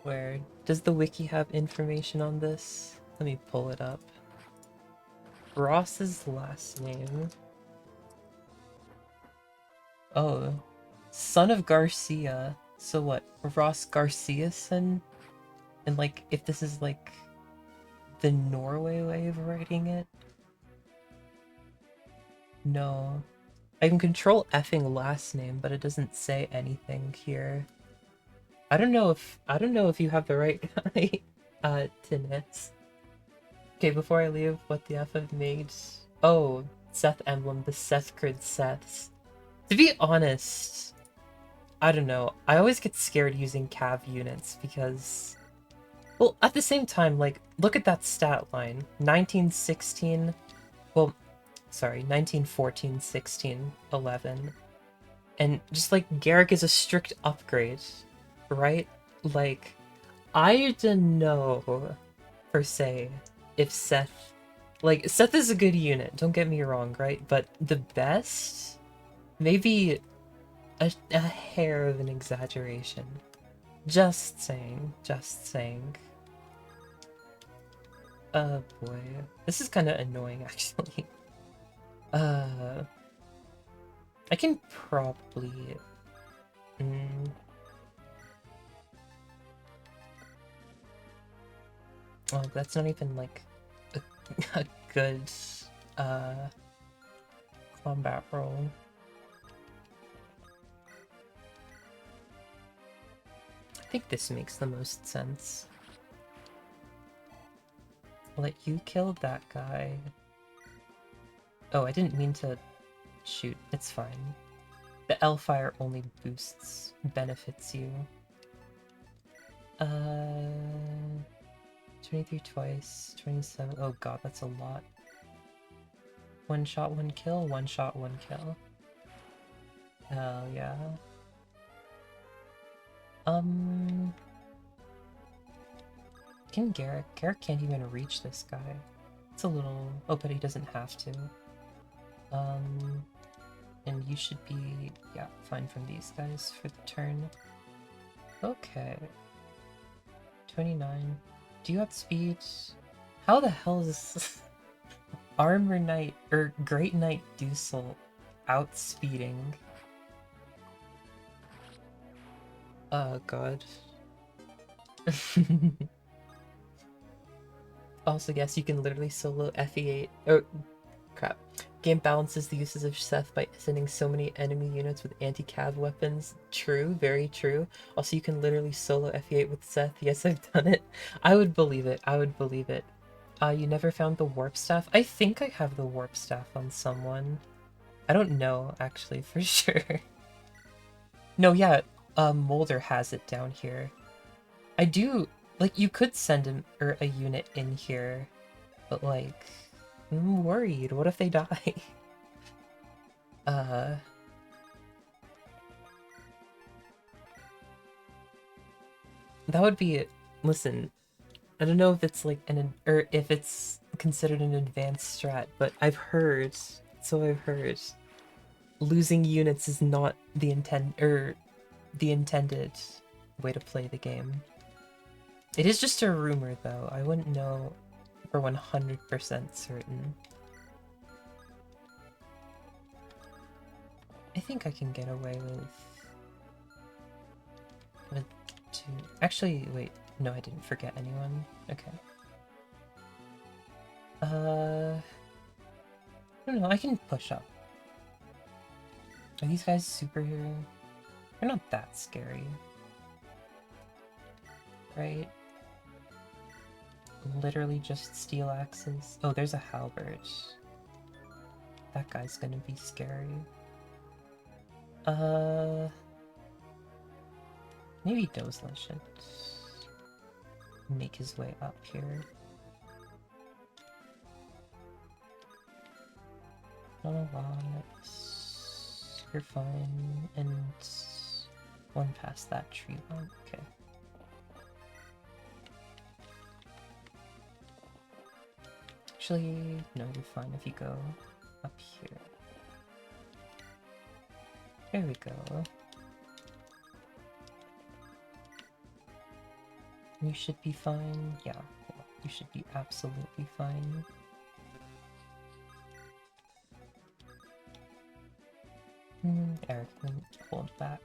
Where? Does the wiki have information on this? Let me pull it up. Ross's last name. Oh, son of Garcia. So what? Ross Garciason? And like, if this is like the Norway way of writing it? No. I can control effing last name, but it doesn't say anything here. I don't know if you have the right guy, Tinets. Okay, before I leave, what the F I've made. Oh, Seth Emblem, the Seth Crid Seths. To be honest, I don't know. I always get scared using cav units because, well, at the same time, like, look at that stat line. 1916, well, sorry, 1914, 16, 11. And just like Garrick is a strict upgrade, right? Like, I don't know, per se, if Seth... Like, Seth is a good unit, don't get me wrong, right? But the best? Maybe a hair of an exaggeration. Just saying, just saying. Boy. This is kind of annoying, actually. I can probably... Oh, that's not even, like, a good, combat roll. I think this makes the most sense. Let you kill that guy. Oh, I didn't mean to shoot. It's fine. The Hellfire only benefits you. 23 twice, 27. Oh god, that's a lot. One shot, one kill, one shot, one kill. Hell yeah. Can Garrick? Garrick can't even reach this guy. It's a little... Oh, but he doesn't have to. And you should be, yeah, fine from these guys for the turn. Okay. 29. Do you outspeed? How the hell is Armor Knight, or Great Knight Dusel outspeeding? Oh god. Also, guess you can literally solo FE8. Oh, crap. Game balances the uses of Seth by sending so many enemy units with anti-cav weapons. True, very true. Also, you can literally solo FE8 with Seth. Yes, I've done it. I would believe it. I would believe it. You never found the warp staff? I think I have the warp staff on someone. I don't know, actually, for sure. No, yeah, Molder has it down here. I do, like, you could send a unit in here, but, like, I'm worried. What if they die? That would be it. Listen, I don't know if it's like or if it's considered an advanced strat, but I've heard, so I've heard, losing units is not the the intended way to play the game. It is just a rumor, though. I wouldn't know for 100% certain. I think I can get away with two. Actually, wait. No, I didn't forget anyone. Okay. I don't know. I can push up. Are these guys superhero? They're not that scary. Right? Literally just steel axes. Oh, there's a halberd. That guy's gonna be scary. Maybe Dozla should make his way up here. Not a lot. You're fine. And one past that tree line. Okay. Actually, no, you're fine if you go up here. There we go. You should be fine. Yeah, you should be absolutely fine. Eric can hold back.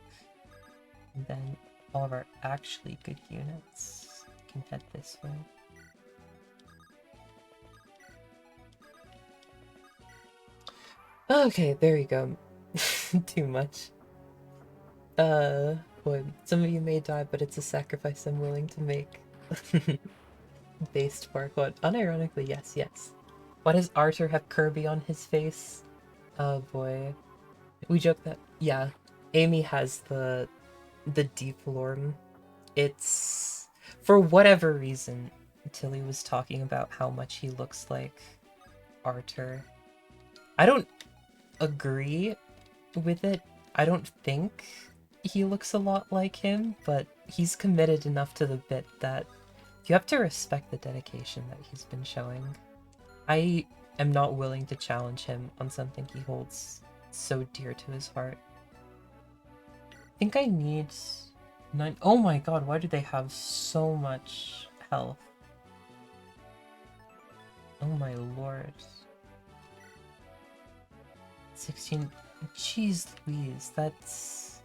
And then all of our actually good units can head this way. Okay, there you go. Too much. Boy, some of you may die, but it's a sacrifice I'm willing to make. Based Sparkle. Unironically, yes, yes. Why does Arthur have Kirby on his face? Oh boy. We joke that, yeah, Amy has the deep lorm. It's, for whatever reason, Tilly was talking about how much he looks like Arthur. I don't agree with it. I don't think he looks a lot like him, but he's committed enough to the bit that you have to respect the dedication that he's been showing. I am not willing to challenge him on something he holds so dear to his heart. I think I need 9. Oh my god, why do they have so much health? Oh my lord. 16. Jeez Louise, that's...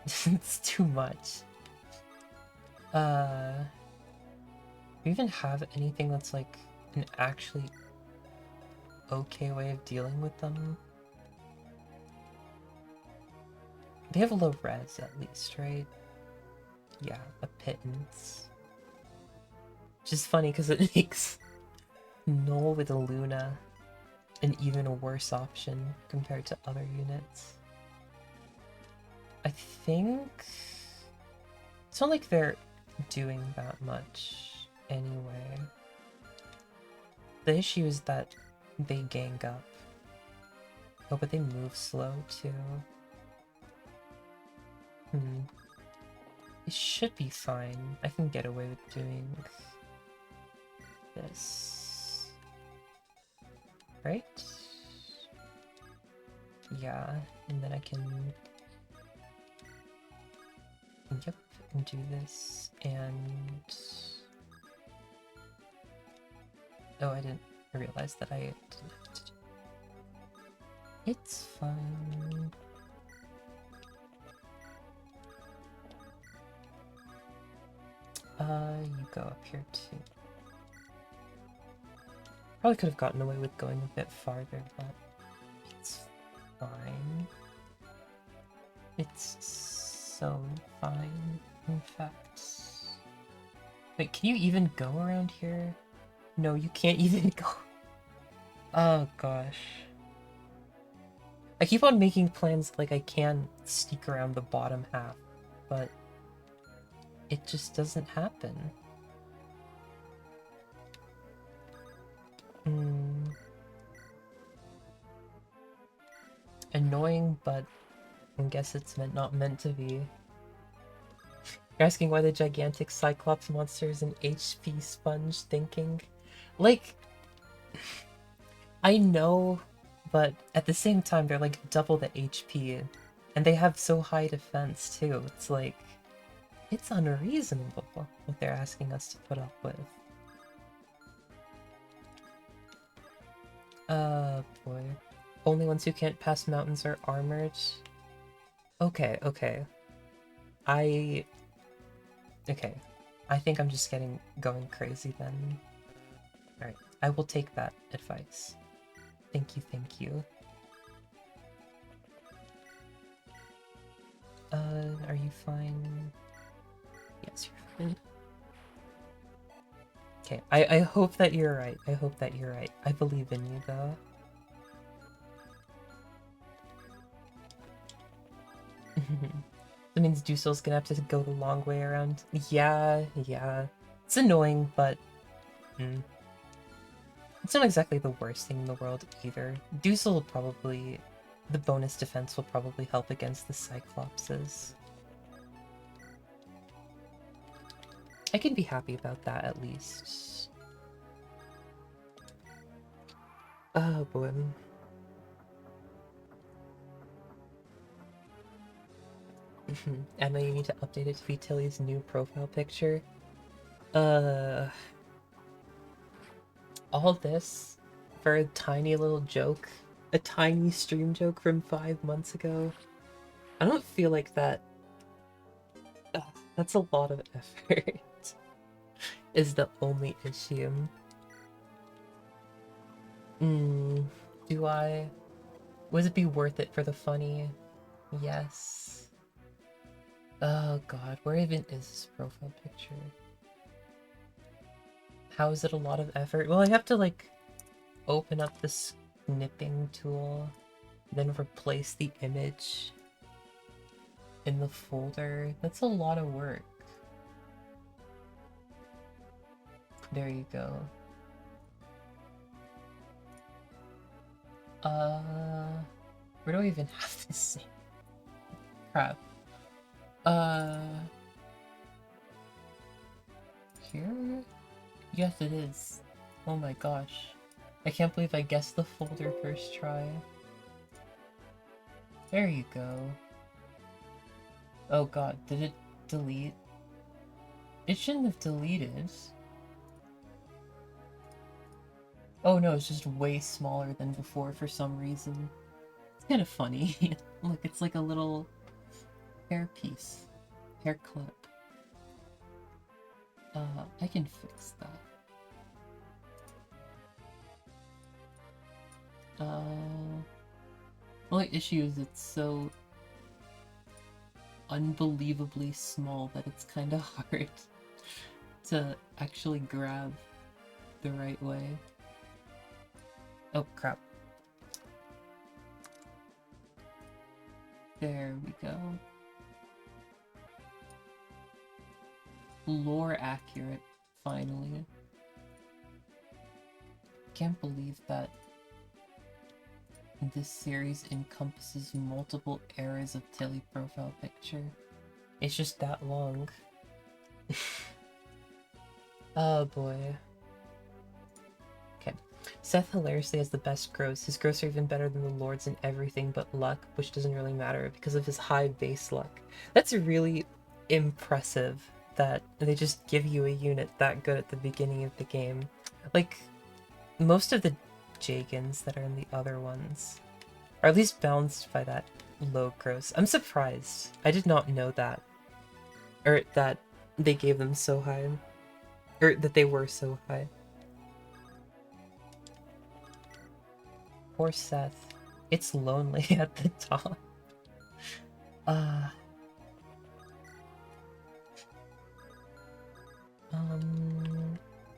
it's too much. Do we even have anything that's like an actually okay way of dealing with them? They have low res at least, right? Yeah, a pittance. Which is funny because it makes Null with a Luna an even worse option compared to other units. I think it's not like they're doing that much anyway. The issue is that they gang up. Oh, but they move slow too. It should be fine. I can get away with doing this. Right? Yeah, and then I can... Yep, and do this, and... Oh, I didn't realize that I didn't have to do... It's fine. You go up here too. Probably could have gotten away with going a bit farther, but it's fine. It's so fine, in fact. Wait, can you even go around here? No, you can't even go. Oh gosh. I keep on making plans like I can sneak around the bottom half, but it just doesn't happen. Annoying, but I guess it's not meant to be. You're asking why the gigantic Cyclops monster is an HP sponge thinking? Like, I know, but at the same time they're like double the HP, and they have so high defense too. It's like, it's unreasonable what they're asking us to put up with. Boy. Only ones who can't pass mountains are armored. Okay, okay. Okay. I think I'm just going crazy then. Alright, I will take that advice. Thank you, thank you. Are you fine? Yes, you're fine. Okay, I hope that you're right. I hope that you're right. I believe in you, though. That means Dusel's gonna have to go the long way around. Yeah, yeah. It's annoying, but... It's not exactly the worst thing in the world, either. Dusel will probably... The bonus defense will probably help against the Cyclopses. I can be happy about that, at least. Oh, boy. Emma, you need to update it to be Tilly's new profile picture. All this for a tiny little joke a tiny stream joke from 5 months ago. I don't feel like that. Ugh, that's a lot of effort. Is the only issue. Do I? Would it be worth it for the funny? Yes. Oh god, where even is this profile picture? How is it a lot of effort? Well, I have to like open up the snipping tool, then replace the image in the folder. That's a lot of work. There you go. Where do I even have this saved? Crap. Here? Yes, it is. Oh my gosh. I can't believe I guessed the folder first try. There you go. Oh god, did it delete? It shouldn't have deleted. Oh no, it's just way smaller than before for some reason. It's kind of funny. Look, it's like a little hair piece. Hair clip. I can fix that. Only issue is it's so unbelievably small that it's kind of hard to actually grab the right way. Oh crap. There we go. Lore accurate, finally. Can't believe that this series encompasses multiple eras of Tilly profile picture. It's just that long. Oh boy. Okay. Seth hilariously has the best gross. His gross are even better than the Lord's in everything but luck, which doesn't really matter because of his high base luck. That's really impressive that they just give you a unit that good at the beginning of the game. Like, most of the Jagans that are in the other ones are at least balanced by that low gross. I'm surprised. I did not know that. Or that they gave them so high. Or that they were so high. Poor Seth. It's lonely at the top.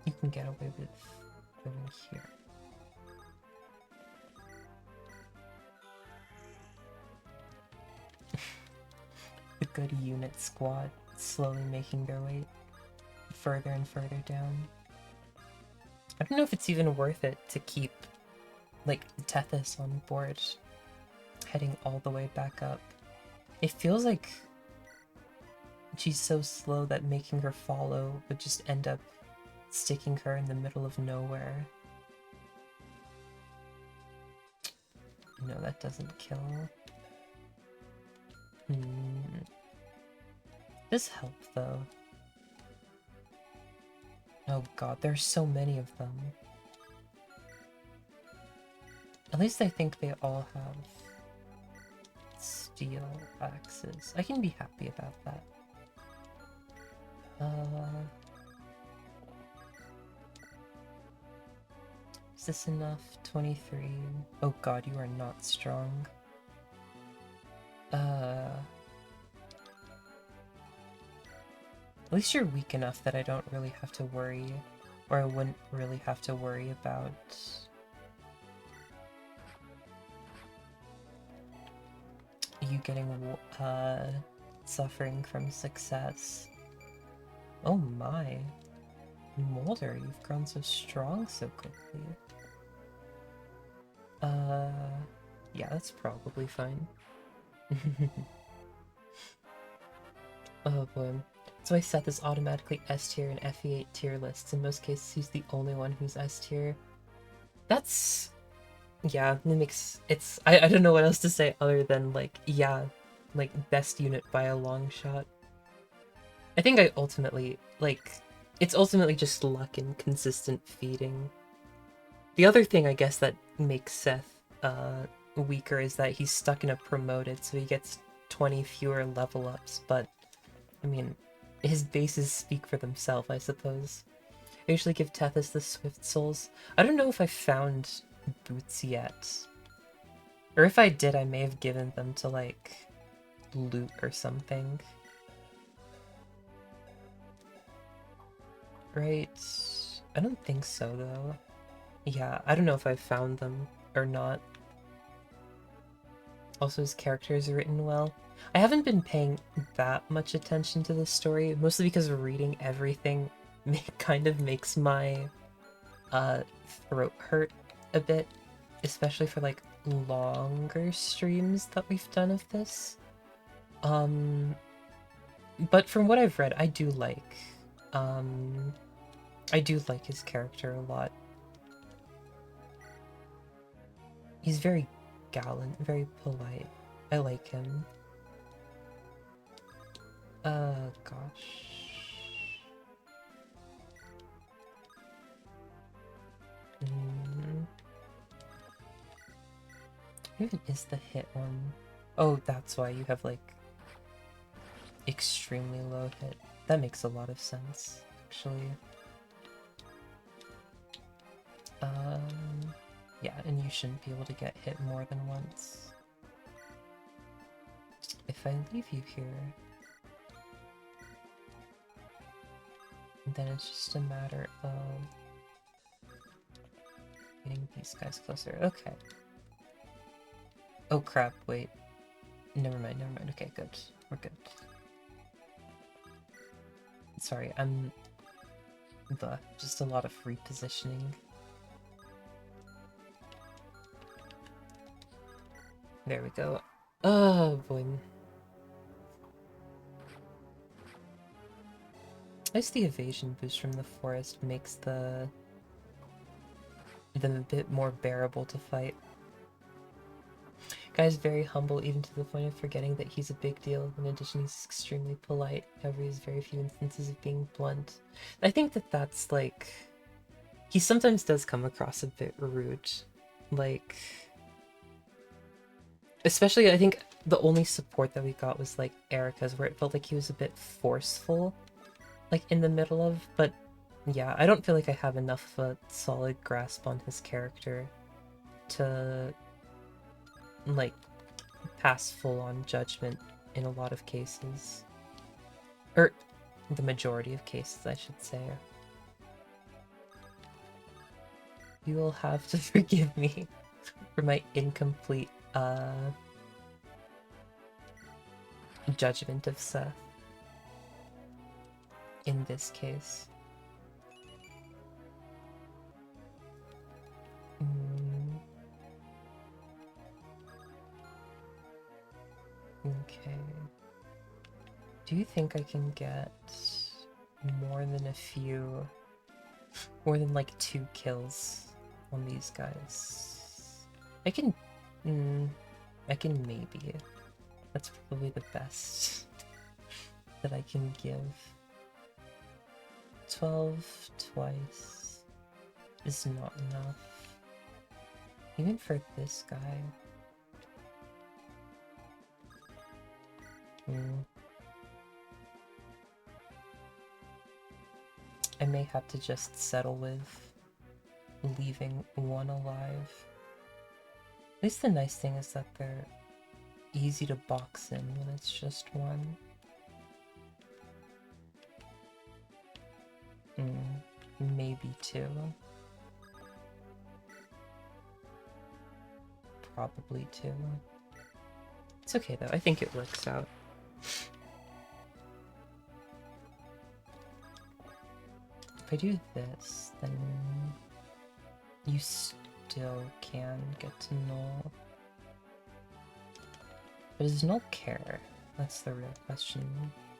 You can get away with going here. The good unit squad slowly making their way further and further down. I don't know if it's even worth it to keep, like, Tethys on board, heading all the way back up. It feels like she's so slow that making her follow would just end up sticking her in the middle of nowhere. No, that doesn't kill. This helped, though. Oh god, there's so many of them. At least I think they all have steel axes. I can be happy about that. Is this enough? 23. Oh god, you are not strong. At least you're weak enough that I don't really have to worry, or I wouldn't really have to worry about you getting suffering from success. Oh my. Molder, you've grown so strong so quickly. Yeah, that's probably fine. Oh boy. So I set this automatically S tier and FE8 tier lists. In most cases, he's the only one who's S tier. That's... yeah, it makes... it's... I don't know what else to say other than, like, yeah, like, best unit by a long shot. I think I ultimately, like... it's ultimately just luck and consistent feeding. The other thing, I guess, that makes Seth weaker is that he's stuck in a promoted, so he gets 20 fewer level ups, but I mean, his bases speak for themselves, I suppose. I usually give Tethys the Swift Souls. I don't know if I found boots yet. Or if I did, I may have given them to, like, loot or something. Right? I don't think so, though. Yeah, I don't know if I found them or not. Also, his characters are written well. I haven't been paying that much attention to this story, mostly because reading everything kind of makes my throat hurt a bit, especially for like longer streams that we've done of this. But from what I've read, I do like his character a lot. He's very gallant, very polite. I like him. Gosh. What even is the hit one? Oh, that's why you have, like, extremely low hit. That makes a lot of sense, actually. Yeah, and you shouldn't be able to get hit more than once. If I leave you here, then it's just a matter of getting these guys closer. Okay. Oh crap, wait. Never mind. Okay, good. We're good. Sorry, I'm... just a lot of repositioning. There we go. Oh, boy. At least the evasion boost from the forest makes them a bit more bearable to fight. Guy's very humble, even to the point of forgetting that he's a big deal. In addition, he's extremely polite. However, he has very few instances of being blunt. I think that that's, like... He sometimes does come across a bit rude. Like... Especially, I think the only support that we got was, like, Erica's, where it felt like he was a bit forceful, like, in the middle of, but yeah, I don't feel like I have enough of a solid grasp on his character to, like, pass full-on judgment in a lot of cases. Or, the majority of cases, I should say. You will have to forgive me for my incomplete, judgment of Seth. In this case. Okay. Do you think I can get more than like 2 kills on these guys? I can maybe. That's probably the best that I can give. 12 twice is not enough. Even for this guy. I may have to just settle with leaving one alive. At least the nice thing is that they're easy to box in when it's just one. Maybe 2. Probably 2. It's okay though, I think it works out. If I do this, then you still can get to Null. But does Null care? That's the real question.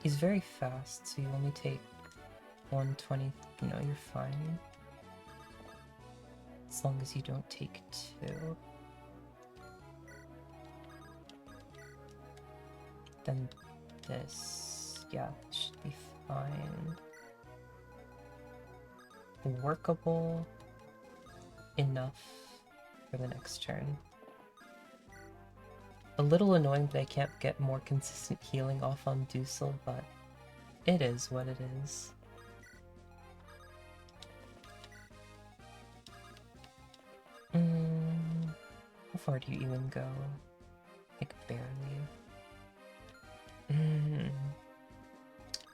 He's very fast, so you only take 120. No, you're fine. As long as you don't take 2. Then this, yeah, should be fine. Workable enough for the next turn. A little annoying that I can't get more consistent healing off on Dusel, but it is what it is. How far do you even go? Like, barely.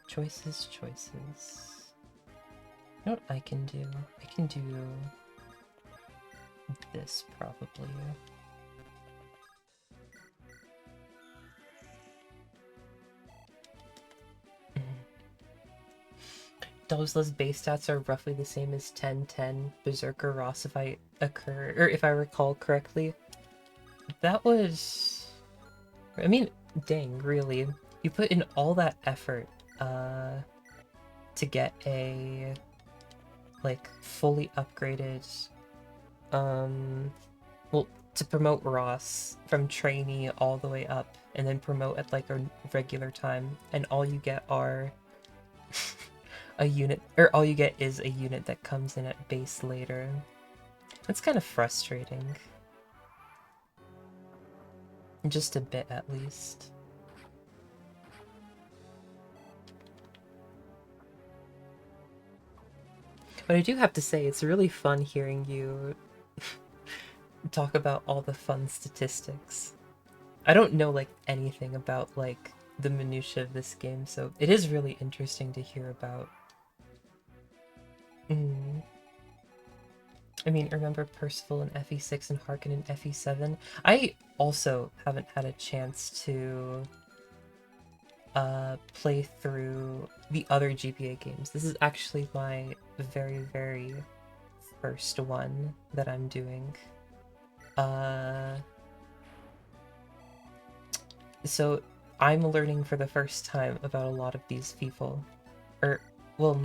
Choices, choices. You know what I can do? I can do this, probably. Dozla's base stats are roughly the same as 10-10 Berserker Ross if I if I recall correctly. That was... I mean, dang, really. You put in all that effort to get a like fully upgraded well, to promote Ross from trainee all the way up and then promote at like a regular time, and all you get are a unit, or all you get is a unit that comes in at base later. That's kind of frustrating. Just a bit, at least. But I do have to say, it's really fun hearing you talk about all the fun statistics. I don't know, like, anything about, like, the minutiae of this game, so it is really interesting to hear about. I mean, remember Percival in FE6 and Harkin in FE7? I also haven't had a chance to play through the other GBA games. This is actually my very, very first one that I'm doing. So I'm learning for the first time about a lot of these people. Or, well,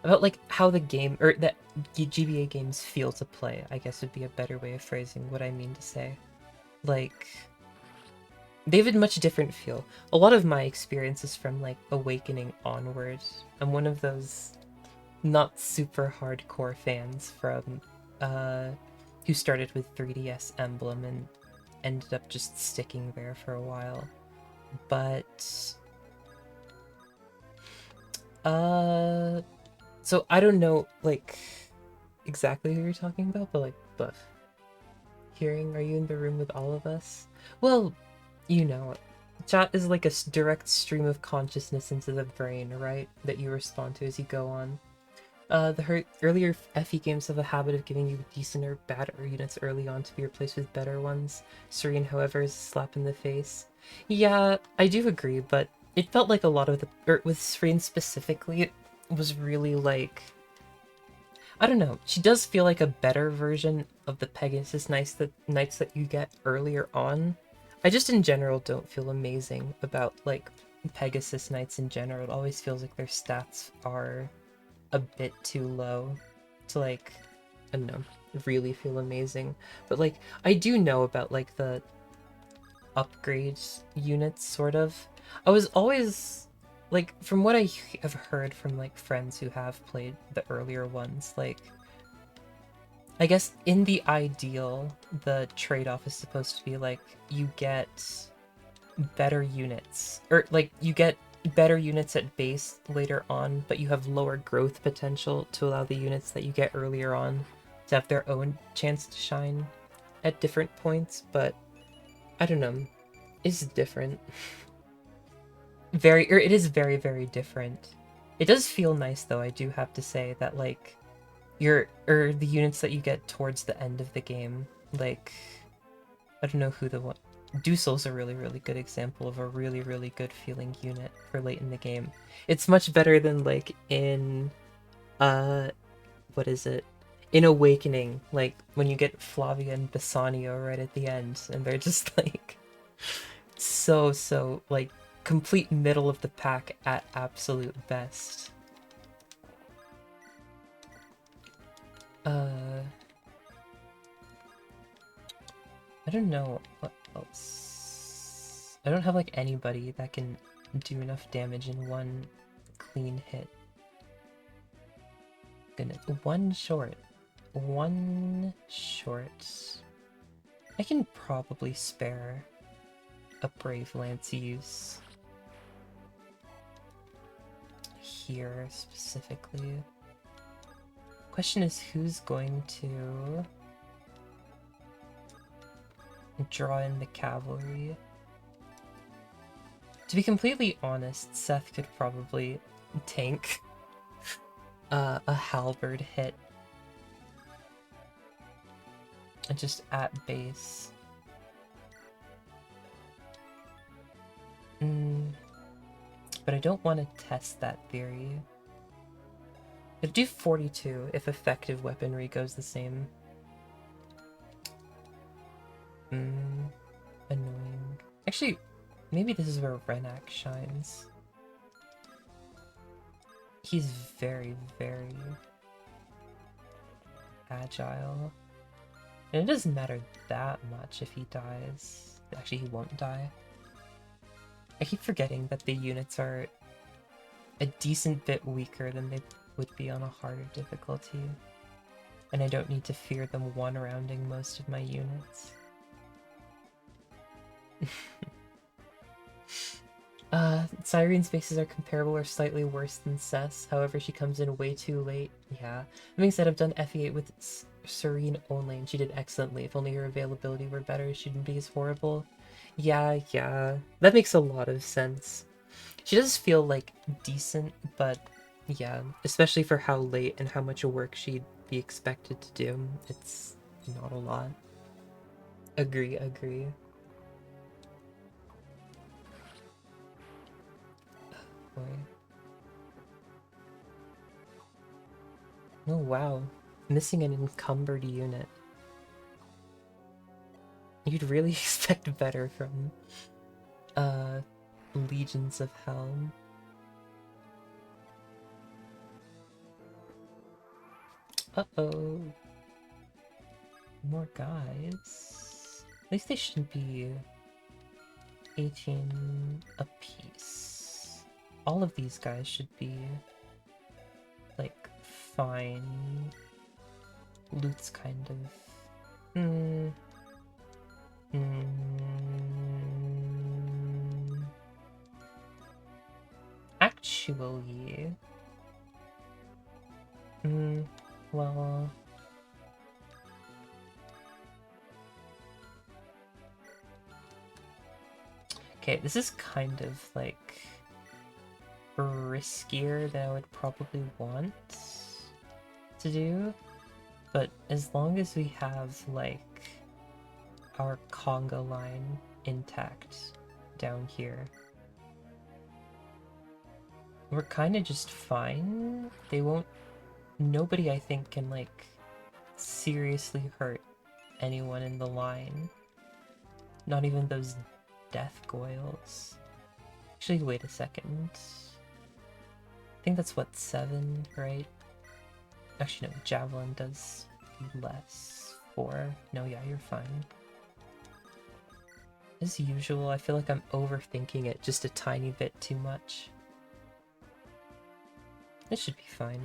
about like how the game, or that GBA games feel to play, I guess would be a better way of phrasing what I mean to say. Like, they have a much different feel. A lot of my experience is from like Awakening onward. I'm one of those not super hardcore fans from who started with 3DS Emblem and ended up just sticking there for a while. But so I don't know like exactly who you're talking about, but like Buff. Hearing, are you in the room with all of us? Well, you know, chat is like a direct stream of consciousness into the brain, right? That you respond to as you go on. The earlier FE games have a habit of giving you decent or bad units early on to be replaced with better ones. Serene, however, is a slap in the face. Yeah, I do agree, but it felt like a lot of the... with Serene specifically, it was really like... I don't know, she does feel like a better version of the Pegasus Knights that you get earlier on. I just in general don't feel amazing about like Pegasus Knights in general. It always feels like their stats are a bit too low to like, I don't know, really feel amazing. But like, I do know about like the upgrades units, sort of. I was always like, from what I have heard from like friends who have played the earlier ones, like, I guess in the ideal, the trade-off is supposed to be like, you get better units, or like you get better units at base later on, but you have lower growth potential to allow the units that you get earlier on to have their own chance to shine at different points. But I don't know, it's different. It is very, very different. It does feel nice though, I do have to say, that like the units that you get towards the end of the game, like, I don't know who the one... Dusel's a really, really good example of a really, really good feeling unit for late in the game. It's much better than, like, in, what is it? In Awakening, like, when you get Flavia and Bassanio right at the end, and they're just, like, so, like, complete middle of the pack at absolute best. I don't know what else. I don't have like anybody that can do enough damage in one clean hit. Goodness, one short. I can probably spare a Brave Lance use here specifically. Question is, who's going to draw in the cavalry? To be completely honest, Seth could probably tank a halberd hit just at base. But I don't want to test that theory. It'd do 42 if effective weaponry goes the same. Annoying. Actually, maybe this is where Renak shines. He's very, very agile. And it doesn't matter that much if he dies. Actually, he won't die. I keep forgetting that the units are a decent bit weaker than they would be on a harder difficulty. And I don't need to fear them one-rounding most of my units. Cyrene's bases are comparable or slightly worse than Seth's, however she comes in way too late. Yeah. That being said, I've done FE8 with Serene only, and she did excellently. If only her availability were better, she wouldn't be as horrible. Yeah, that makes a lot of sense. She does feel, like, decent, but yeah, especially for how late and how much work she'd be expected to do, it's not a lot. Agree. Boy. Oh wow, missing an encumbered unit. You'd really expect better from Legions of Helm. Uh-oh. More guys. At least they shouldn't be 18 apiece. All of these guys should be, like, fine. Loot's kind of... Actually... well... Okay, this is kind of, like, riskier than I would probably want to do, but as long as we have, like, our conga line intact down here, we're kind of just fine. They won't... Nobody, I think, can, like, seriously hurt anyone in the line. Not even those death goyles. Actually, wait a second. I think that's, what, 7, right? Actually, no, Javelin does less. 4. No, yeah, you're fine. As usual, I feel like I'm overthinking it just a tiny bit too much. This should be fine.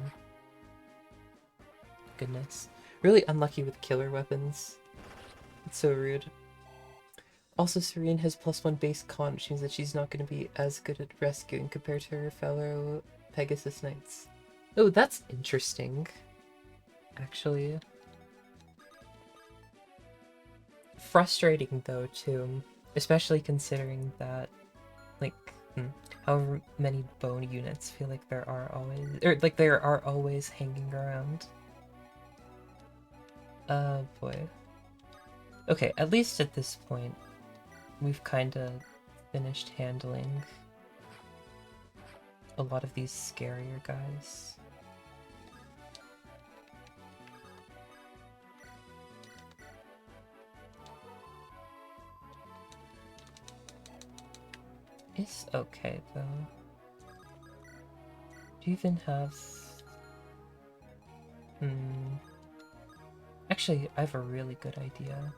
Goodness. Really unlucky with killer weapons. It's so rude. Also, Serene has +1 base con, which means that she's not going to be as good at rescuing compared to her fellow Pegasus Knights. Oh, that's interesting. Actually. Frustrating, though, too. Especially considering that, like, however many bone units feel like there are always... Or, like, there are always hanging around. Boy. Okay, at least at this point, we've kinda finished handling a lot of these scarier guys. It's okay, though. Do you even have... Actually, I have a really good idea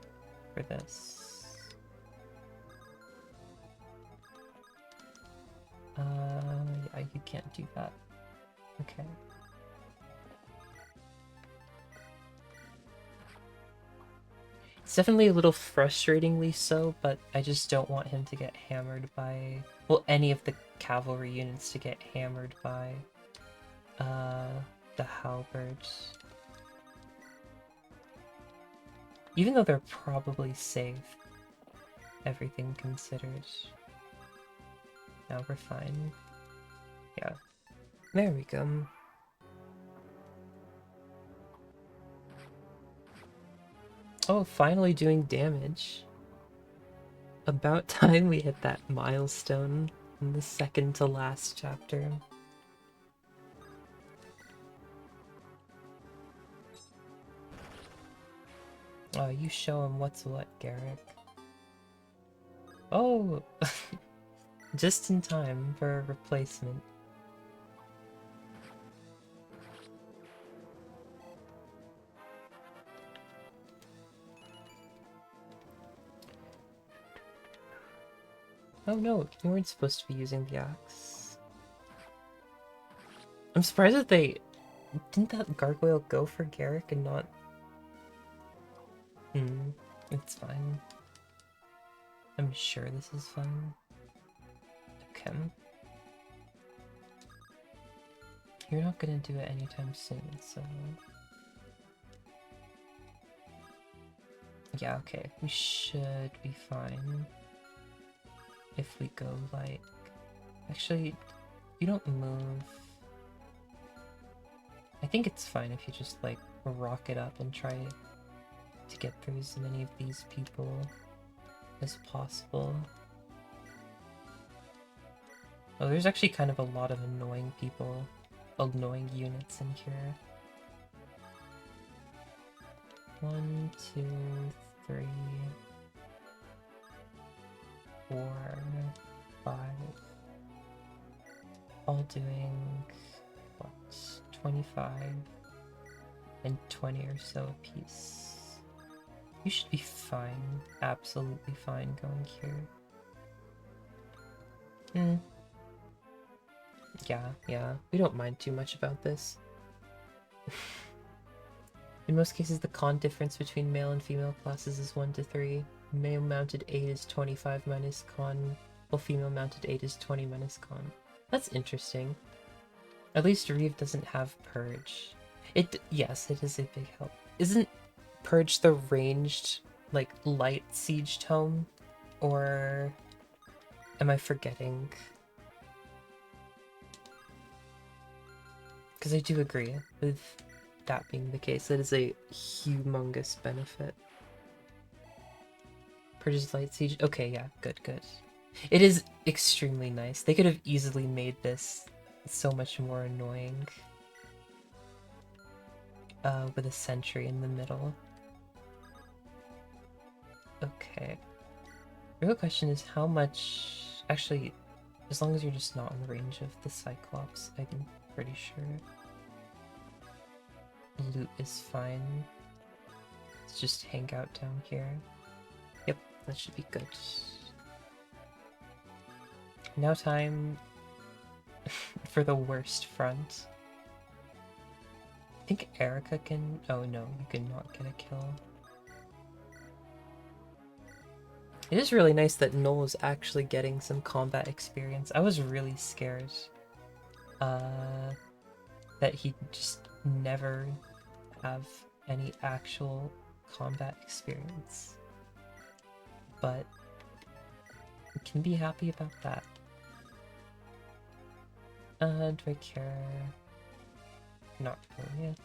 for this. Yeah, you can't do that. Okay. It's definitely a little frustratingly so, but I just don't want him to get hammered by... Well, any of the cavalry units to get hammered by the halberds. Even though they're probably safe, everything considered. Now we're fine. Yeah. There we go. Oh, finally doing damage. About time we hit that milestone in the second to last chapter. Oh, you show him what's what, Garrick. Oh! Just in time for a replacement. Oh no, you weren't supposed to be using the axe. I'm surprised that they... Didn't that gargoyle go for Garrick and not... it's fine. I'm sure this is fine. Okay. You're not gonna do it anytime soon, so... Yeah, okay. We should be fine. If we go, like... Actually, you don't move. I think it's fine if you just, like, rock it up and try to get through as many of these people as possible. Oh, there's actually kind of a lot of annoying people, annoying units in here. 1, 2, 3, 4, 5. All doing, what, 25 and 20 or so apiece. You should be fine, absolutely fine going here. Yeah, we don't mind too much about this. In most cases, the con difference between male and female classes is 1 to 3. Male mounted 8 is 25 minus con, while female mounted 8 is 20 minus con. That's interesting. At least Reeve doesn't have Purge. Yes, it is a big help. Isn't Purge the ranged, like, light siege tome? Or am I forgetting? Because I do agree with that being the case. That is a humongous benefit. Purge's light siege. Okay, yeah, good. It is extremely nice. They could have easily made this so much more annoying. With a sentry in the middle. Okay. The real question is how much... Actually, as long as you're just not in the range of the Cyclops, I'm pretty sure. Loot is fine. Let's just hang out down here. Yep, that should be good. Now time for the worst front. I think Erica can... Oh no, you cannot get a kill. It is really nice that Noel is actually getting some combat experience. I was really scared that he'd just never have any actual combat experience. But we can be happy about that. Do I care? Not really.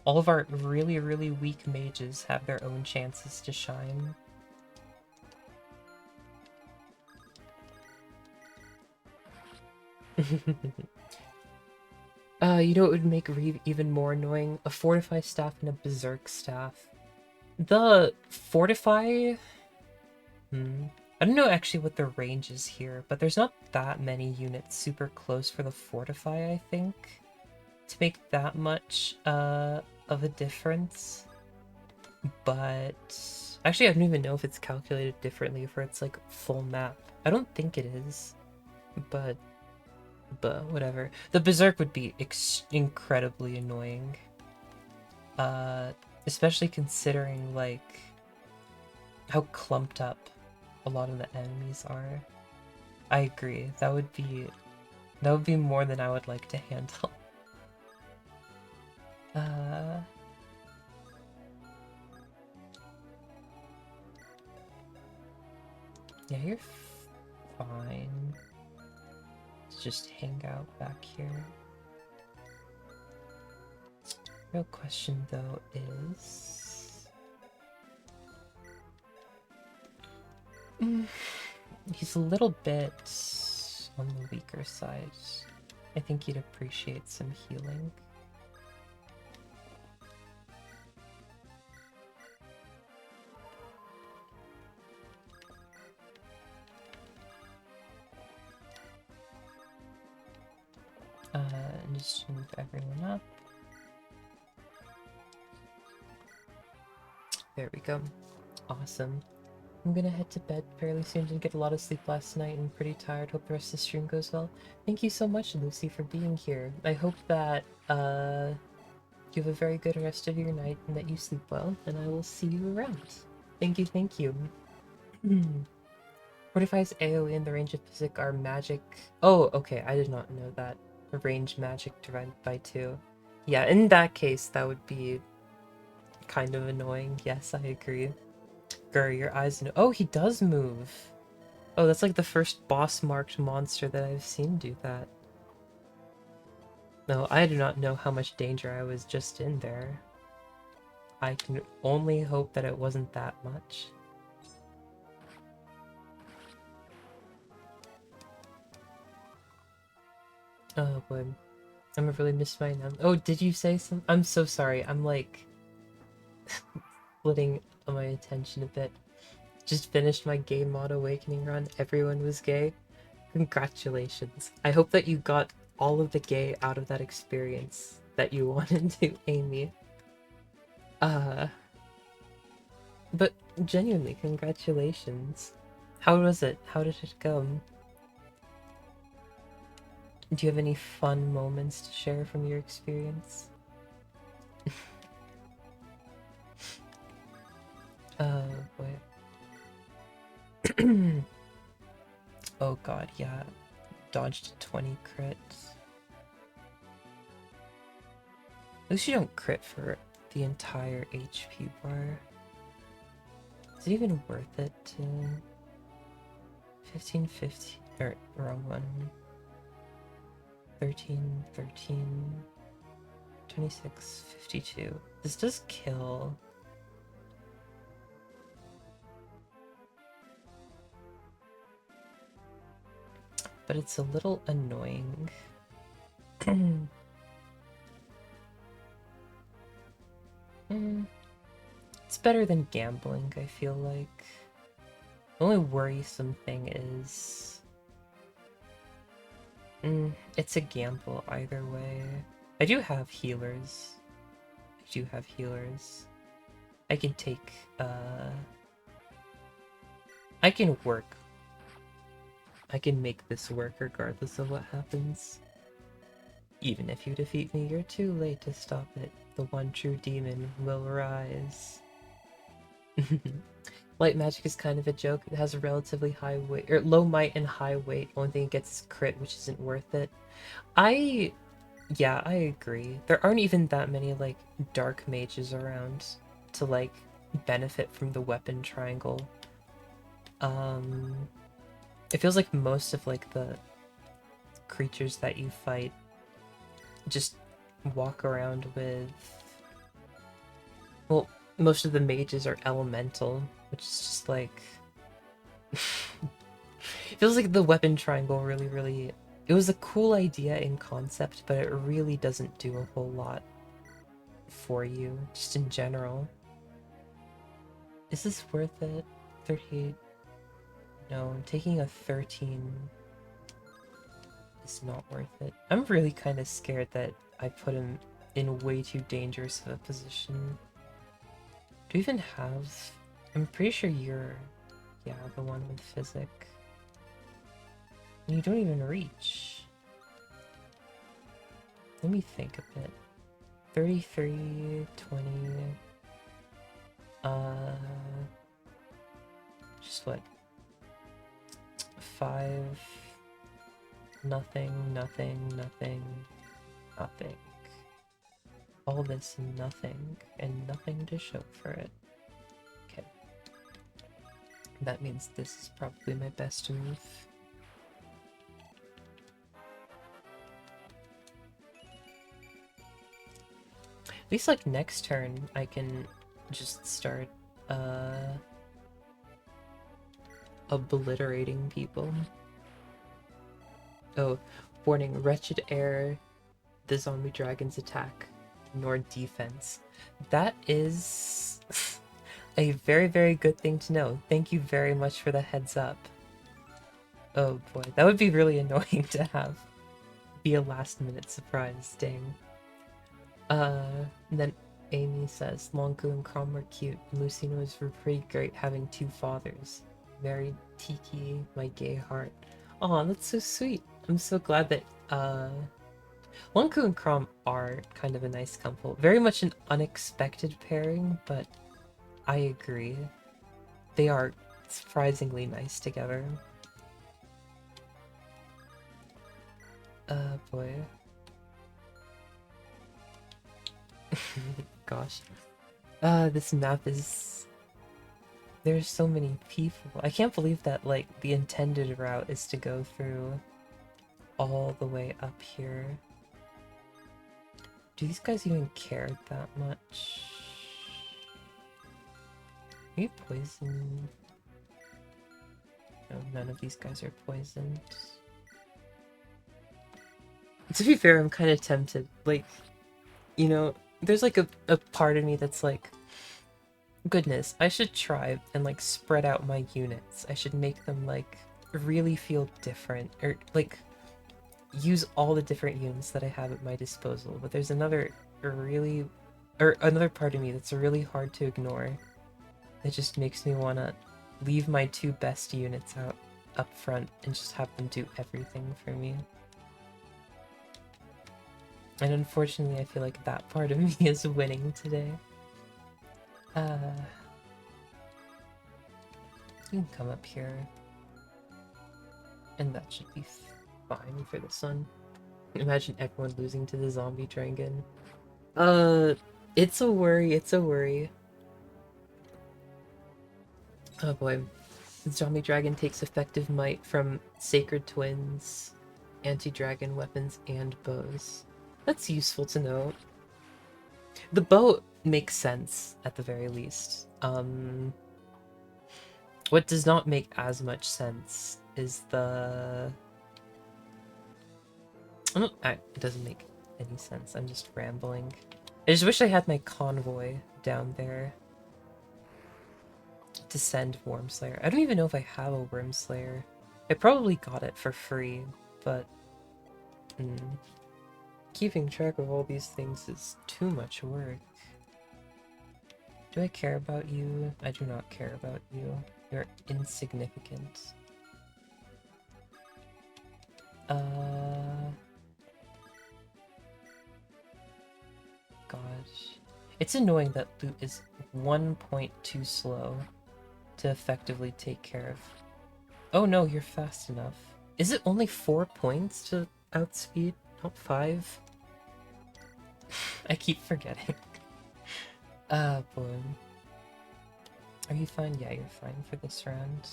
All of our really, really weak mages have their own chances to shine. You know what would make Reeve even more annoying? A Fortify staff and a Berserk staff. The Fortify... I don't know actually what the range is here, but there's not that many units super close for the Fortify, I think, to make that much of a difference. But actually, I don't even know if it's calculated differently for its like full map. I don't think it is, but whatever. The Berserk would be incredibly annoying. Especially considering, like, how clumped up a lot of the enemies are. I agree. That would be more than I would like to handle. Uh, yeah, you're fine. Let's just hang out back here. Real question though is, he's a little bit on the weaker side. I think he'd appreciate some healing. And just move everyone up. There we go. Awesome. I'm gonna head to bed fairly soon. Didn't get a lot of sleep last night and pretty tired. Hope the rest of the stream goes well. Thank you so much, Lucy, for being here. I hope that you have a very good rest of your night and that you sleep well, and I will see you around. Thank you, thank you. Fortify's AoE and the range of physic are magic. Oh, okay, I did not know that. The range magic divided by 2. Yeah, in that case, that would be kind of annoying. Yes, I agree. Grr, your eyes. Oh, he does move. Oh, that's like the first boss-marked monster that I've seen do that. No, I do not know how much danger I was just in there. I can only hope that it wasn't that much. Oh boy. I'm gonna really miss my num. Oh, did you say some? I'm so sorry. I'm like splitting my attention a bit. Just finished my gay mod awakening run. Everyone was gay. Congratulations. I hope that you got all of the gay out of that experience that you wanted to, Amy. But genuinely, congratulations. How was it? How did it go? Do you have any fun moments to share from your experience? Wait. Oh god, yeah. Dodged 20 crits. At least you don't crit for the entire HP bar. Is it even worth it to... 15, 15... or wrong one. 13, 13... 26, 52. This does kill. But it's a little annoying. It's better than gambling, I feel like. The only worrisome thing is... it's a gamble either way. I do have healers. I can take, I can work. I can make this work regardless of what happens. Even if you defeat me, you're too late to stop it. The one true demon will rise. Light magic is kind of a joke. It has a relatively high weight, or low might and high weight. Only thing it gets is crit, which isn't worth it. Yeah, I agree. There aren't even that many, like, dark mages around to, like, benefit from the weapon triangle. It feels like most of, like, the creatures that you fight just walk around with... Well, most of the mages are elemental, which is just, like... It feels like the weapon triangle really... It was a cool idea in concept, but it really doesn't do a whole lot for you, just in general. Is this worth it? 38... No, taking a 13 is not worth it. I'm really kind of scared that I put him in way too dangerous of a position. Do you even have... I'm pretty sure you're... Yeah, the one with physic. You don't even reach. Let me think a bit. 33, 20. Just what? 5. Nothing, nothing, nothing, nothing. All this nothing, and nothing to show for it. Okay. That means this is probably my best move. At least, like, next turn, I can just start, obliterating people. Oh, warning, wretched air, the zombie dragon's attack, nor defense. That is a very, very good thing to know. Thank you very much for the heads up. Oh boy, that would be really annoying to have. Be a last minute surprise, dang. And then Amy says, Lonku and Crom were cute. Lucino's were pretty great having 2 fathers. Married Tiki, my gay heart. Aw, that's so sweet. I'm so glad that, Lonku and Crom are kind of a nice couple. Very much an unexpected pairing, but I agree. They are surprisingly nice together. Boy. Gosh. This map is... There's so many people. I can't believe that, like, the intended route is to go through all the way up here. Do these guys even care that much? Are you poisoned? No, none of these guys are poisoned. To be fair, I'm kind of tempted. Like, you know, there's like a part of me that's like, goodness, I should try and like spread out my units. I should make them like really feel different, or like use all the different units that I have at my disposal. But there's another part of me that's really hard to ignore. It just makes me want to leave my 2 best units out up front and just have them do everything for me. And unfortunately, I feel like that part of me is winning today. You can come up here. And that should be fine for this one. Imagine everyone losing to the zombie dragon. It's a worry, it's a worry. Oh boy. The zombie dragon takes effective might from sacred twins, anti-dragon weapons, and bows. That's useful to know. The bow makes sense, at the very least. What does not make as much sense is the... it doesn't make any sense, I'm just rambling. I just wish I had my convoy down there to send Wormslayer. I don't even know if I have a Wormslayer. I probably got it for free, but... keeping track of all these things is too much work. Do I care about you? I do not care about you. You're insignificant. Gosh. It's annoying that loot is 1 point too slow to effectively take care of. Oh no, you're fast enough. Is it only 4 points to outspeed, not 5? I keep forgetting. Boy. Are you fine? Yeah, you're fine for this round.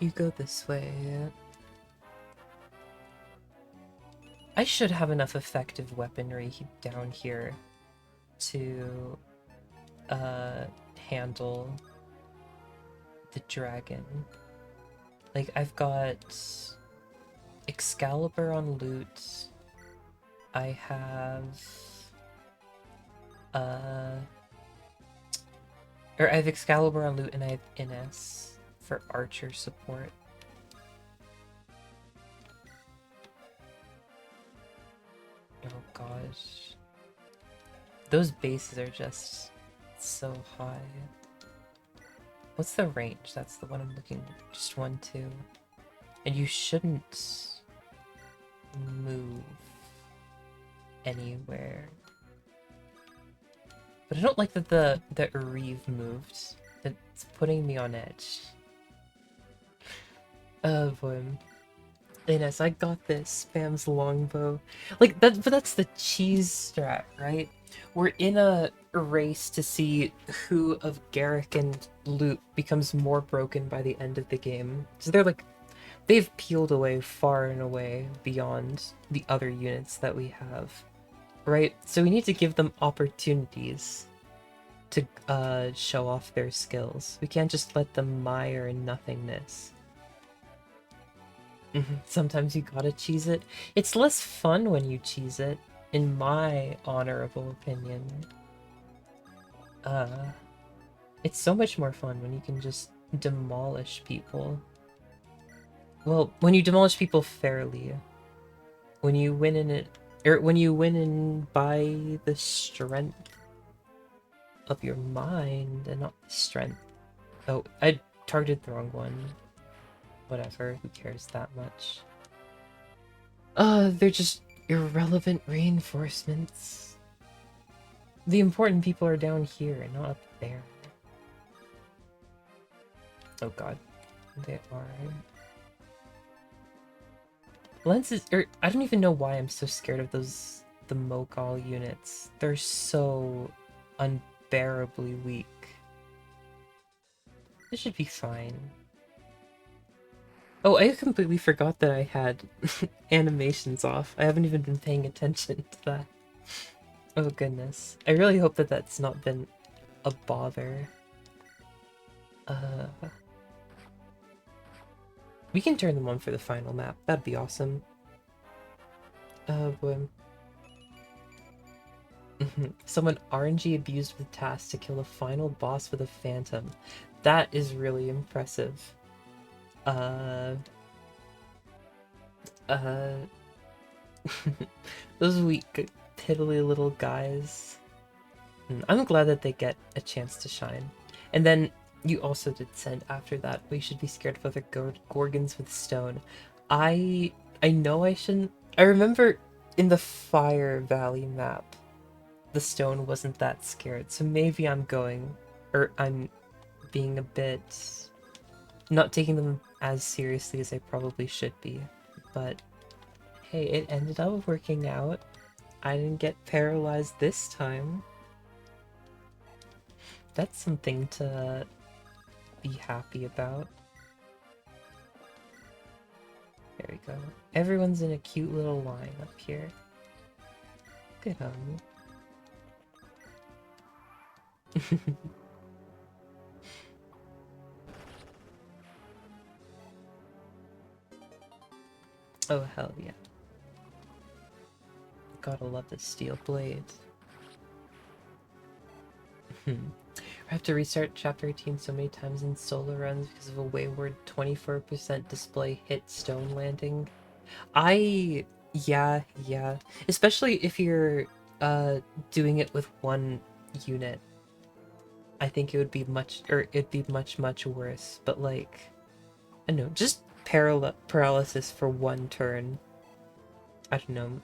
You go this way. I should have enough effective weaponry down here to handle the dragon. Like, I've got Excalibur on loot. I have I have Excalibur on loot and I have Ines for archer support. Oh gosh. Those bases are just so high. What's the range? That's the one I'm looking at. Just 1, 2. And you shouldn't move anywhere. But I don't like that the Reeve moved. It's putting me on edge. Oh boy. Ines, I got this. Spam's longbow. Like that, but that's the cheese strat, right? We're in a race to see who of Garrick and Luke becomes more broken by the end of the game. So they're like, they've peeled away far and away beyond the other units that we have, right? So we need to give them opportunities to show off their skills. We can't just let them mire in nothingness. Sometimes you gotta cheese it. It's less fun when you cheese it, in my honorable opinion. It's so much more fun when you can just demolish people. Well, when you demolish people fairly. When you win in it, or when you win in by the strength of your mind and not the strength. Oh, I targeted the wrong one. Whatever, who cares that much? They're just irrelevant reinforcements. The important people are down here and not up there. Oh god, they are. Lenses, I don't even know why I'm so scared of those, the Mogul units. They're so unbearably weak. This should be fine. Oh, I completely forgot that I had animations off. I haven't even been paying attention to that. Oh goodness. I really hope that that's not been a bother. We can turn them on for the final map. That'd be awesome. Oh boy. Someone RNG abused the task to kill the final boss with a phantom. That is really impressive. Those weak, piddly little guys. I'm glad that they get a chance to shine. And then you also did send after that, we should be scared of other Gorgons with stone. I know I shouldn't. I remember in the Fire Valley map, the stone wasn't that scared. So maybe I'm being a bit, not taking them as seriously as I probably should be. But hey, it ended up working out. I didn't get paralyzed this time. That's something to be happy about. There we go. Everyone's in a cute little line up here. Good on you. Oh, hell yeah. Gotta love this steel blade. I have to restart chapter 18 so many times in solo runs because of a wayward 24% display hit stone landing. Yeah. Especially if you're doing it with one unit. I think it would be much worse. But like, I don't know, just paralysis for one turn. I don't know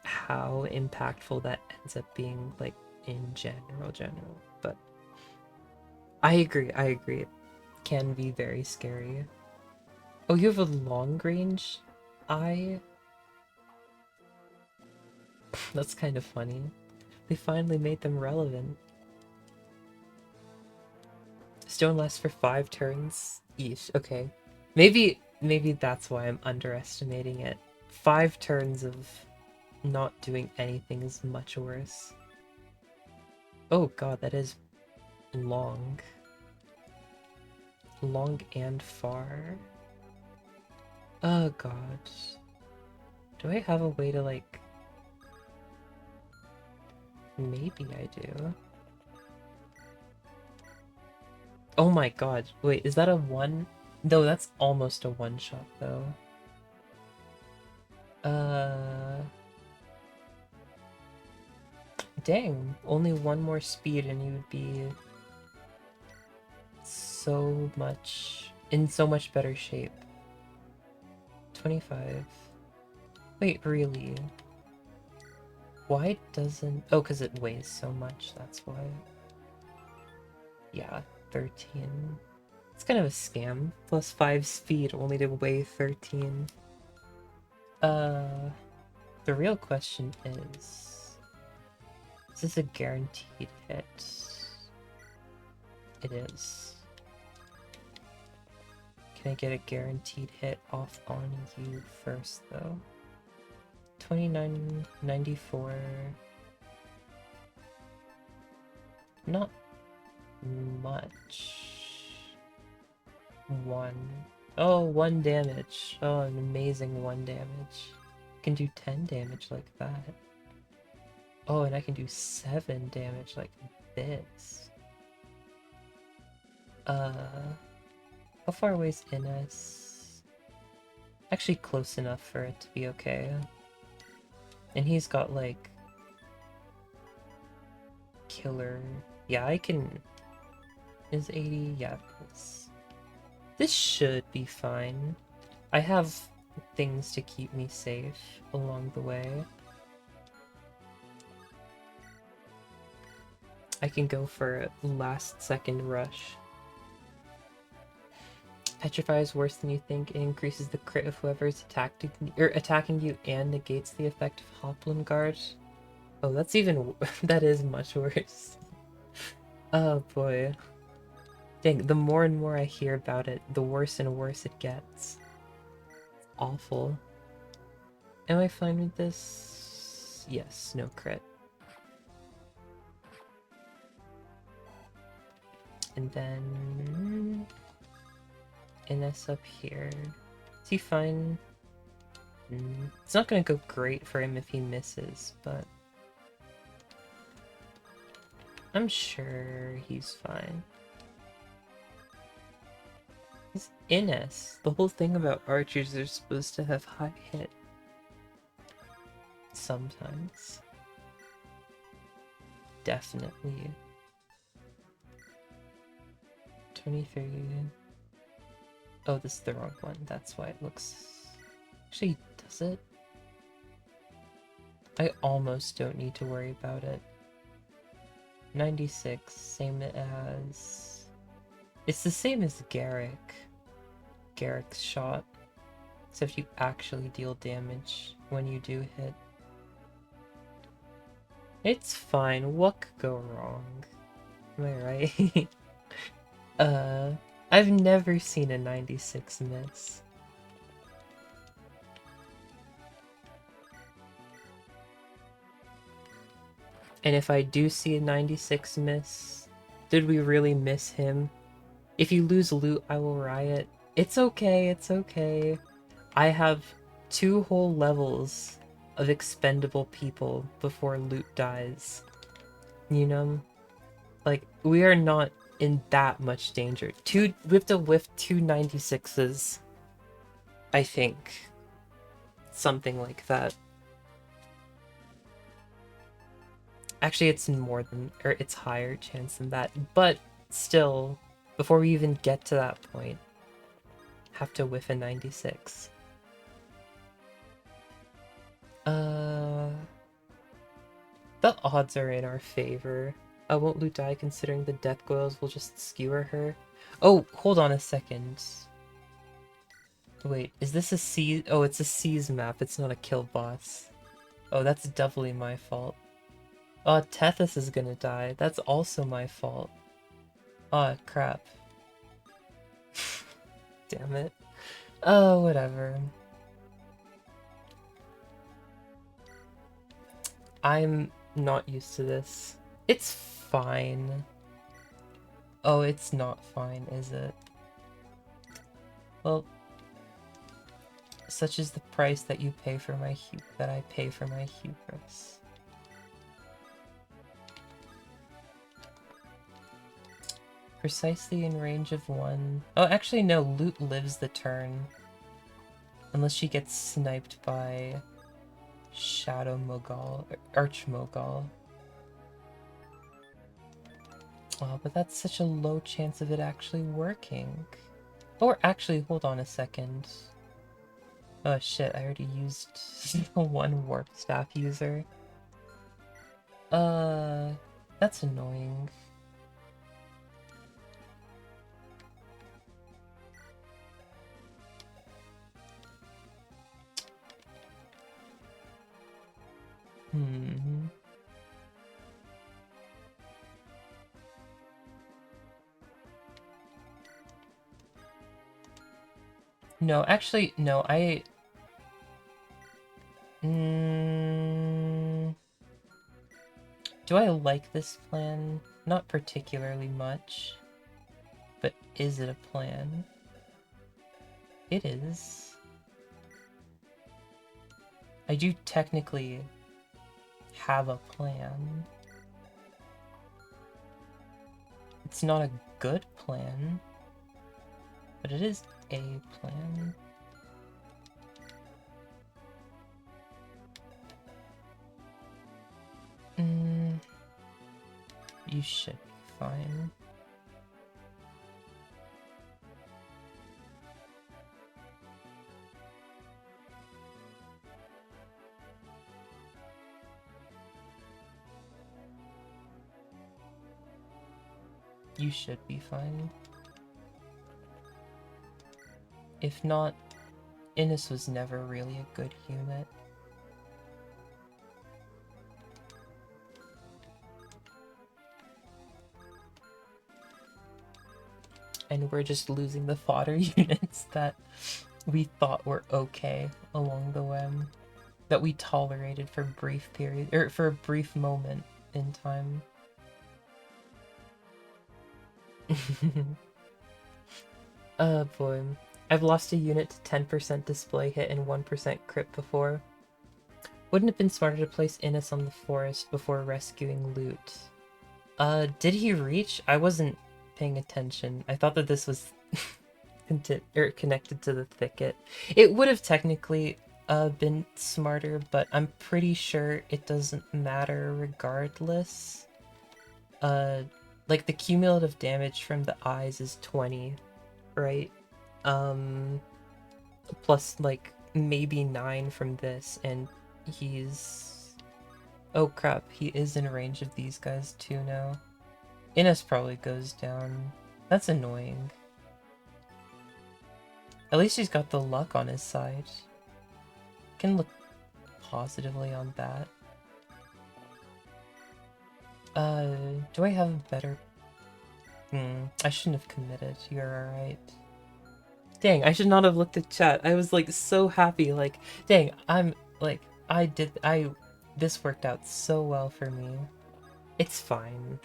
how impactful that ends up being, like, in general, but I agree, it can be very scary. Oh, you have a long range eye? That's kind of funny. They finally made them relevant. Stone lasts for 5 turns each. Okay. Maybe that's why I'm underestimating it. 5 turns of not doing anything is much worse. Oh god, that is long. Long and far. Oh god. Do I have a way to, like... Maybe I do. Oh my god. Wait, is that a one? No, that's almost a one-shot, though. Dang. Only one more speed and you would be... in so much better shape. 25. Wait, really? Why doesn't... Oh, because it weighs so much, that's why. Yeah, 13. It's kind of a scam. Plus 5 speed, only to weigh 13. The real question is this a guaranteed hit? It is. Can I get a guaranteed hit off on you first, though? 29.94. Not much. 1. Oh, 1 damage. Oh, an amazing 1 damage. I can do 10 damage like that. Oh, and I can do 7 damage like this. How far away is Ines? Actually close enough for it to be okay. And he's got like... killer... Yeah, I can... Is 80? Yeah, this should be fine. I have things to keep me safe along the way. I can go for a last second rush. Petrify is worse than you think. It increases the crit of whoever's attacking you and negates the effect of Hoplin Guard. Oh, that's even... that is much worse. Oh boy. Dang, the more and more I hear about it, the worse and worse it gets. It's awful. Am I fine with this? Yes, no crit. And then... Ines up here. Is he fine? It's not gonna go great for him if he misses, but... I'm sure he's fine. He's Ines. The whole thing about archers, they're supposed to have high hit. Sometimes. Definitely. 23. Oh, this is the wrong one. That's why it looks... Actually, does it? I almost don't need to worry about it. 96, same as... It's the same as Garrick. Garrick's shot. Except you actually deal damage when you do hit. It's fine. What could go wrong? Am I right? I've never seen a 96 miss. And if I do see a 96 miss, did we really miss him? If you lose loot, I will riot. It's okay, it's okay. I have 2 whole levels of expendable people before loot dies. You know? Like, we are not in that much danger. We have to whiff 2 96s. I think. Something like that. Actually, it's more than, or it's higher chance than that, but still, before we even get to that point, have to whiff a 96. The odds are in our favor. Won't Loot die considering the death goils will just skewer her? Oh, hold on a second. Wait, is this a siege? Oh, it's a siege map, it's not a kill boss. Oh, that's doubly my fault. Oh, Tethys is gonna die. That's also my fault. Oh, crap. Damn it. Oh, whatever. I'm not used to this. It's fine. Oh, it's not fine, is it? Well, such is the price that you pay for my I pay for my hubris. Precisely in range of 1. Oh, actually, no. Loot lives the turn. Unless she gets sniped by Shadow Mogul, Arch Mogul. Oh, but that's such a low chance of it actually working. Or actually, hold on a second. Oh shit, I already used one warp staff user. That's annoying. Hmm. No, actually, no, Mm, do I like this plan? Not particularly much. But is it a plan? It is. I do technically have a plan. It's not a good plan, but it is a plan. You should be fine. You should be fine. If not, Innis was never really a good unit. And we're just losing the fodder units that we thought were okay along the way. That we tolerated for brief period, or for a brief moment in time. Boy. I've lost a unit to 10% display hit and 1% crit before. Wouldn't it have been smarter to place Innis on the forest before rescuing loot? Did he reach? I wasn't paying attention. I thought that this was connected to the thicket. It would have technically been smarter, but I'm pretty sure it doesn't matter regardless. Like the cumulative damage from the eyes is 20, right? Plus like maybe 9 from this, and he's... Oh crap, he is in range of these guys too now. Innis probably goes down. That's annoying. At least he's got the luck on his side. Can look positively on that. Do I have better... I shouldn't have committed. You're alright. Dang, I should not have looked at chat. I was like so happy, like, dang, I'm like, this worked out so well for me. It's fine.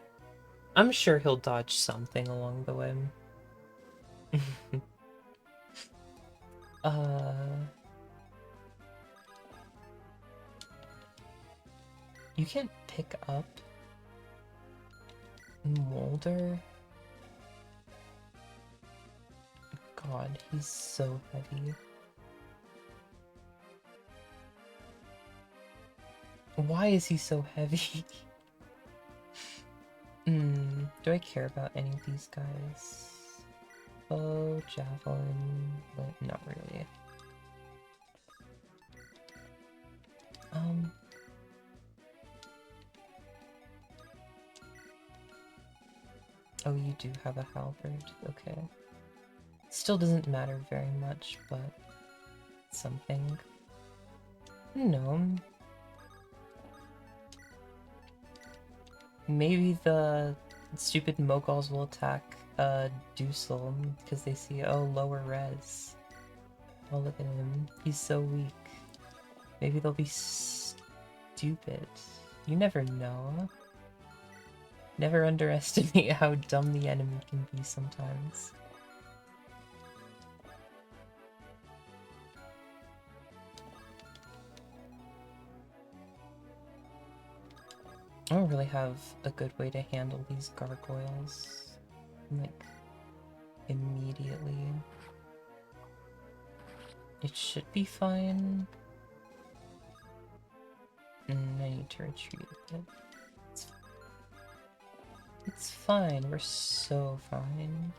I'm sure he'll dodge something along the way. You can't pick up Molder? God, he's so heavy. Why is he so heavy? Do I care about any of these guys? Oh, javelin, but not really. Oh, you do have a halberd, okay. Still doesn't matter very much, but something. No. Maybe the stupid Moguls will attack Dusel because they see, oh, lower res. Oh, look at him. He's so weak. Maybe they'll be stupid. You never know. Never underestimate how dumb the enemy can be sometimes. I don't really have a good way to handle these gargoyles, like, immediately. It should be fine. I need to retreat a bit. It's fine, we're so fine.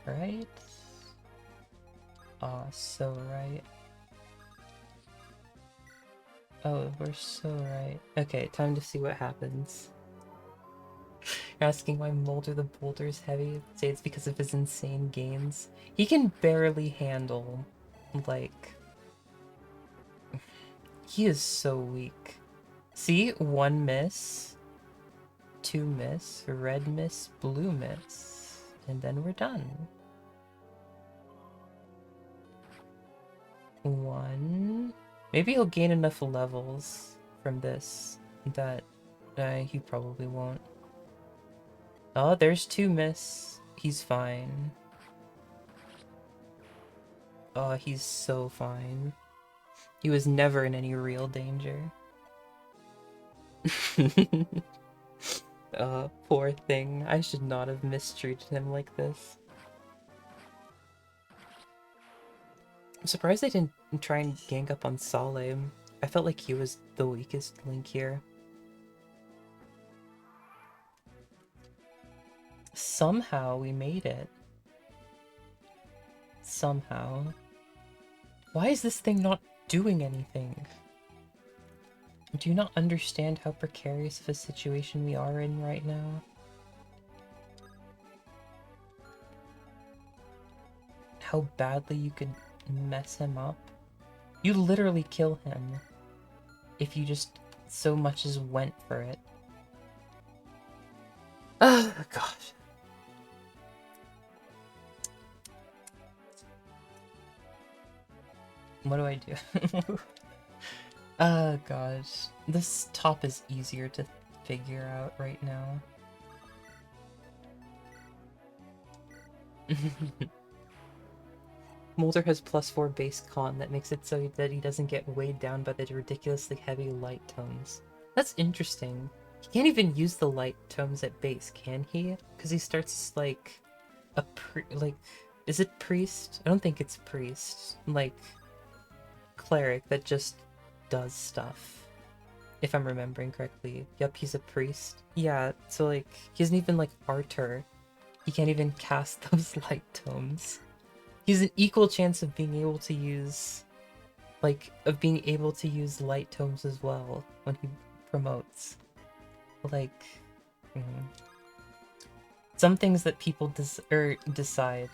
Right? Aw, so right. Oh, we're so right. Okay, time to see what happens. You're asking why Molder the Boulder is heavy? Say it's because of his insane gains. He can barely handle, like... He is so weak. See? 1 miss. 2 miss. Red miss. Blue miss. And then we're done. 1. Maybe he'll gain enough levels from this that he probably won't. Oh, there's 2 miss. He's fine. Oh, he's so fine. He was never in any real danger. Poor thing. I should not have mistreated him like this. I'm surprised they didn't try and gang up on Saleh. I felt like he was the weakest link here. Somehow we made it. Somehow. Why is this thing not doing anything? Do you not understand how precarious of a situation we are in right now? How badly you could mess him up? You literally kill him if you just so much as went for it. Oh gosh. What do I do? Oh gosh. This top is easier to figure out right now. Molder has +4 base con that makes it so that he doesn't get weighed down by the ridiculously heavy light tomes. That's interesting. He can't even use the light tomes at base, can he? Because he starts like a is it priest? I don't think it's priest. Like cleric that just does stuff. If I'm remembering correctly. Yep, he's a priest. Yeah, so like he isn't even like Arter. He can't even cast those light tomes. He's an equal chance of being able to use light tomes as well when he promotes. Like, some things that people decide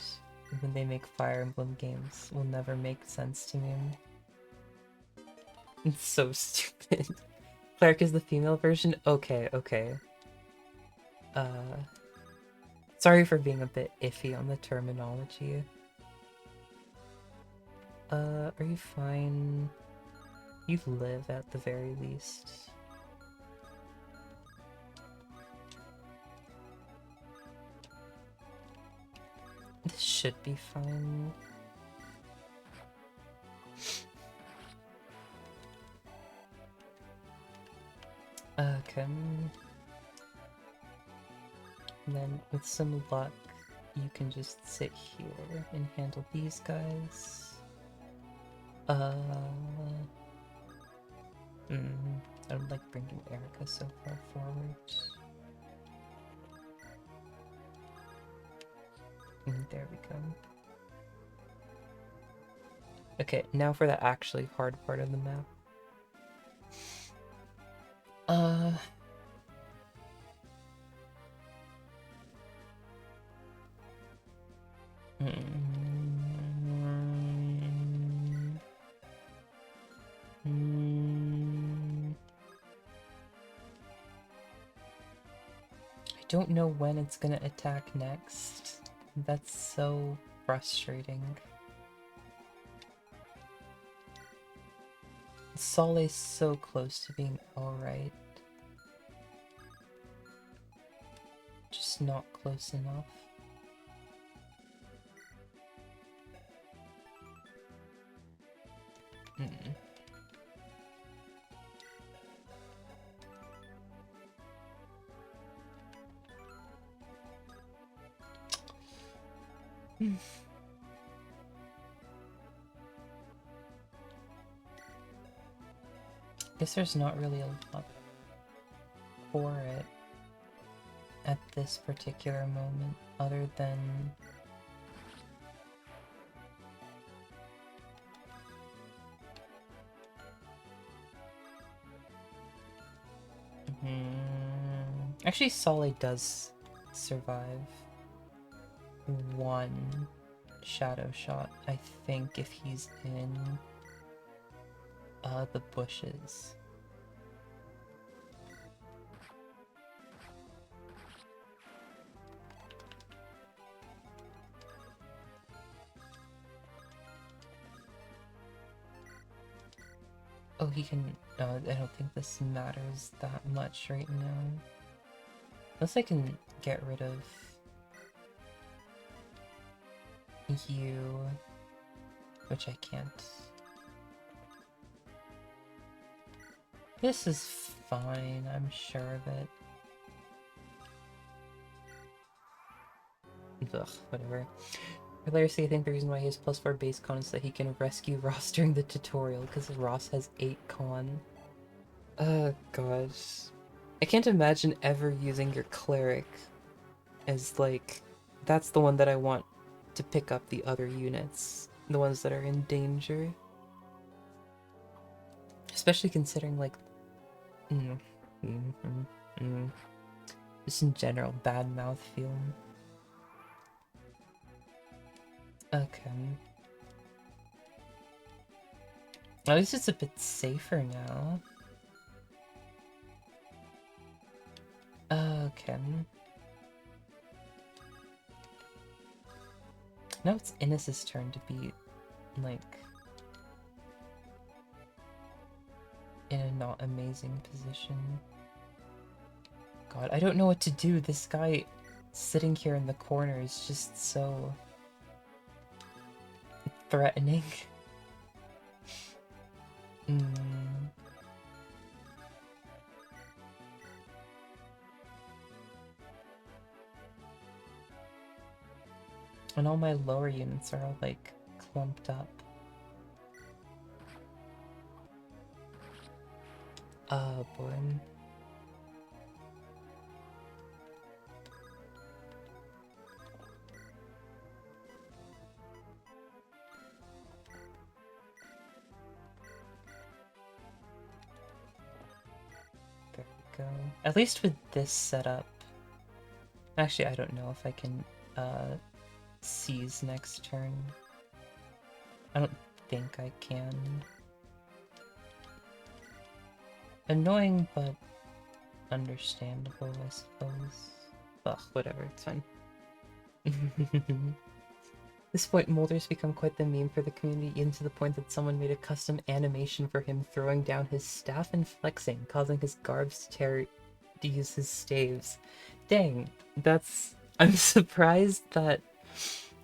when they make Fire Emblem games will never make sense to me. It's so stupid. Cleric is the female version? Okay. Sorry for being a bit iffy on the terminology. Are you fine? You live at the very least. This should be fine. Okay. And then with some luck, you can just sit here and handle these guys. I don't like bringing Erica so far forward. There we go. Okay, now for the actually hard part of the map. I don't know when it's gonna attack next. That's so frustrating. Saleh's so close to being alright. Just not close enough. Guess there's not really a lot for it at this particular moment, other than Actually, Solid does survive one shadow shot, I think, if he's in the bushes. Oh, he can... No, I don't think this matters that much right now. Unless I can get rid of you, which I can't. This is fine, I'm sure of it. Ugh, whatever. Hilariously, I think the reason why he has +4 base con is that he can rescue Ross during the tutorial, because Ross has 8 con. Oh gosh. I can't imagine ever using your cleric as, like, that's the one that I want to pick up the other units. The ones that are in danger. Especially considering, like, just in general, bad mouth feeling. Okay. At least it's a bit safer now. Okay. Now it's Innes's turn to be, like, in a not amazing position. God, I don't know what to do. This guy sitting here in the corner is just so threatening. And all my lower units are all, like, clumped up. Oh boy. There we go. At least with this setup. Actually, I don't know if I can seize next turn. I don't think I can. Annoying, but understandable, I suppose. Ugh, whatever, it's fine. This point, Mulder's become quite the meme for the community, even to the point that someone made a custom animation for him throwing down his staff and flexing, causing his garbs to tear to use his staves. Dang, that's... I'm surprised that,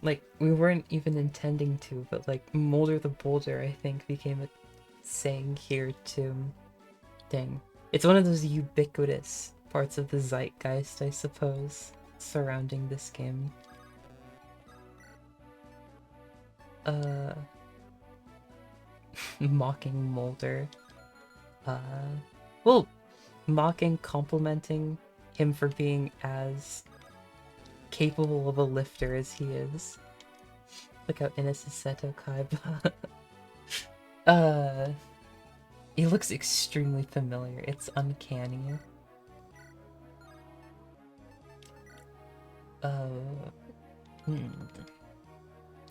like, we weren't even intending to, but, like, Mulder the Boulder, I think, became a saying here, too. Dang. It's one of those ubiquitous parts of the zeitgeist, I suppose, surrounding this game. Mocking Mulder. Well, complimenting him for being as capable of a lifter as he is. Look how Ines is Seto Kaiba. He looks extremely familiar. It's uncanny.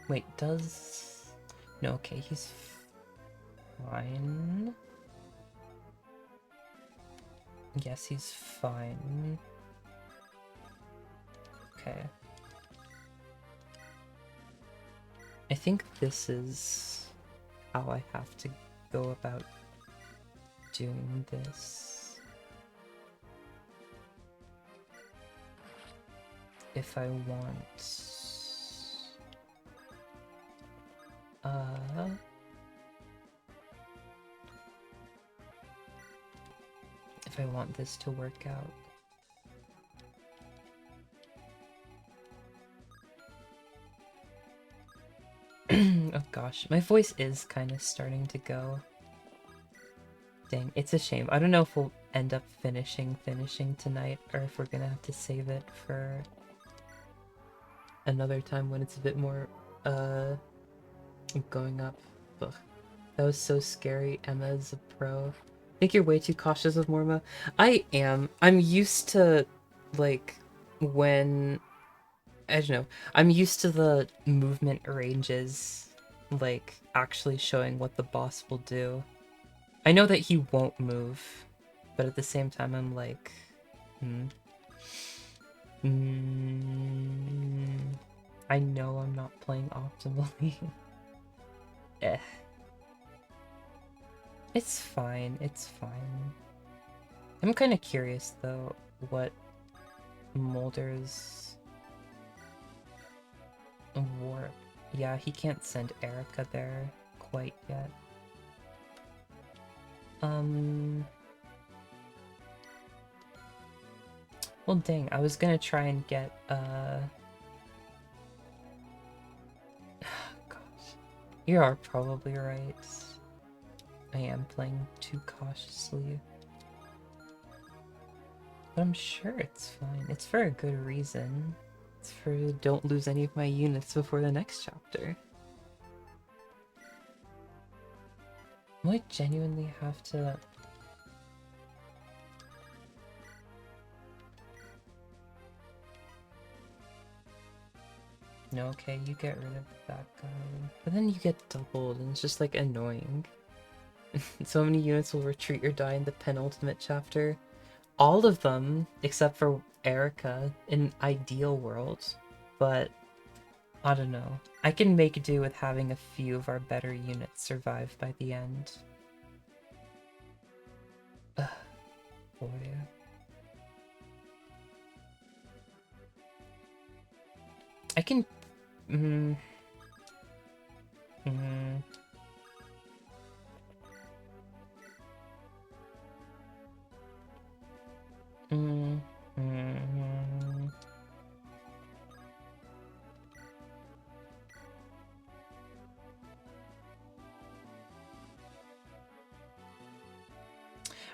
Wait, does... No, okay, he's fine. Yes, he's fine. Okay. I think this is how I have to go about doing this. If I want... if I want this to work out. Oh gosh, my voice is kind of starting to go. Dang, it's a shame. I don't know if we'll end up finishing tonight, or if we're gonna have to save it for another time when it's a bit more, going up. Ugh. That was so scary. Emma is a pro. think you're way too cautious of Morma. I am. I'm used to, like, when... I don't know. I'm used to the movement ranges, like, actually showing what the boss will do. I know that he won't move, but at the same time, I'm like... I know I'm not playing optimally. Eh. It's fine, it's fine. I'm kind of curious, though, what Mulder's warp... Yeah, he can't send Erica there quite yet. Well, dang, I was gonna try and get, gosh. You are probably right. I am playing too cautiously. But I'm sure it's fine. It's for a good reason. It's for don't lose any of my units before the next chapter. Might genuinely have to... No, okay, you get rid of that guy. But then you get doubled, and it's just, like, annoying. So many units will retreat or die in the penultimate chapter. All of them, except for Erica, in ideal world. But, I don't know. I can make do with having a few of our better units survive by the end. Ugh, boy. I can...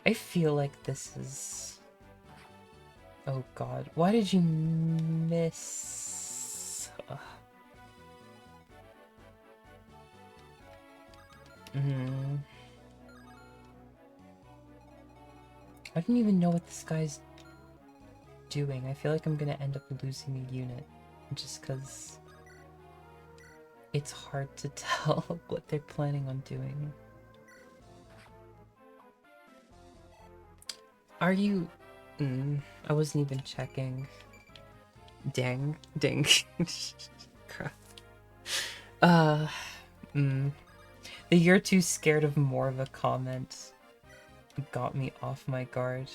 I feel like this is... Oh god, why did you miss? Ugh. I don't even know what this guy's doing. I feel like I'm gonna end up losing a unit just because it's hard to tell what they're planning on doing. Are you... I wasn't even checking. Dang. Crap. The "you're too scared of more of a" comment got me off my guard.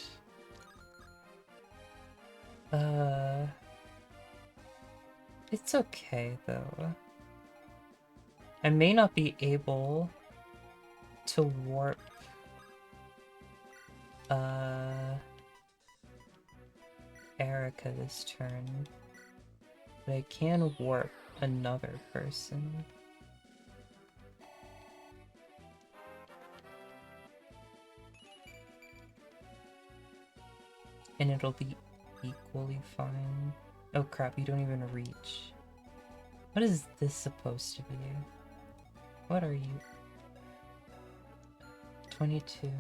It's okay, though. I may not be able to warp Erica this turn, but I can warp another person. And it'll be equally fine. Oh crap, you don't even reach. What is this supposed to be? What are you? 22.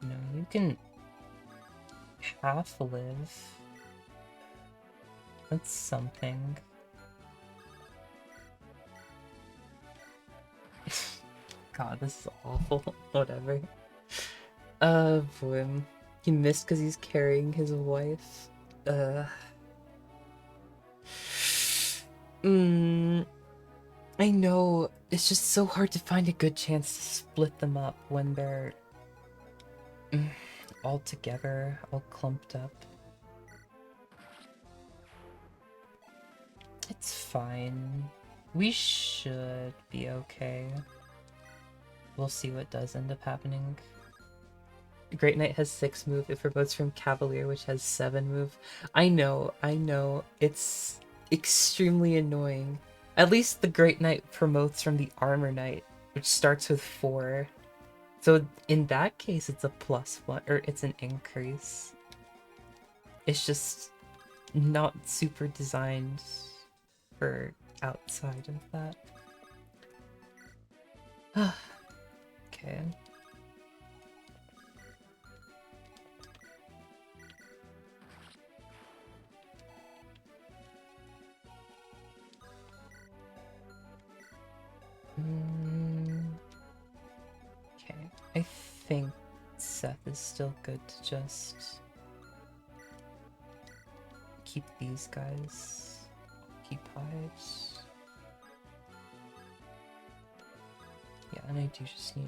No, you can half live. That's something. God, this is awful. Whatever. Boy. He missed because he's carrying his wife. I know. It's just so hard to find a good chance to split them up when they're all together, all clumped up. It's fine. We should be okay. We'll see what does end up happening. Great Knight has 6 move. It promotes from Cavalier, which has 7 move. I know. It's extremely annoying. At least the Great Knight promotes from the Armor Knight, which starts with 4. So in that case, it's a +1, or it's an increase. It's just not super designed for outside of that. Okay. I think Seth is still good to just keep these guys occupied. Yeah, and I do just need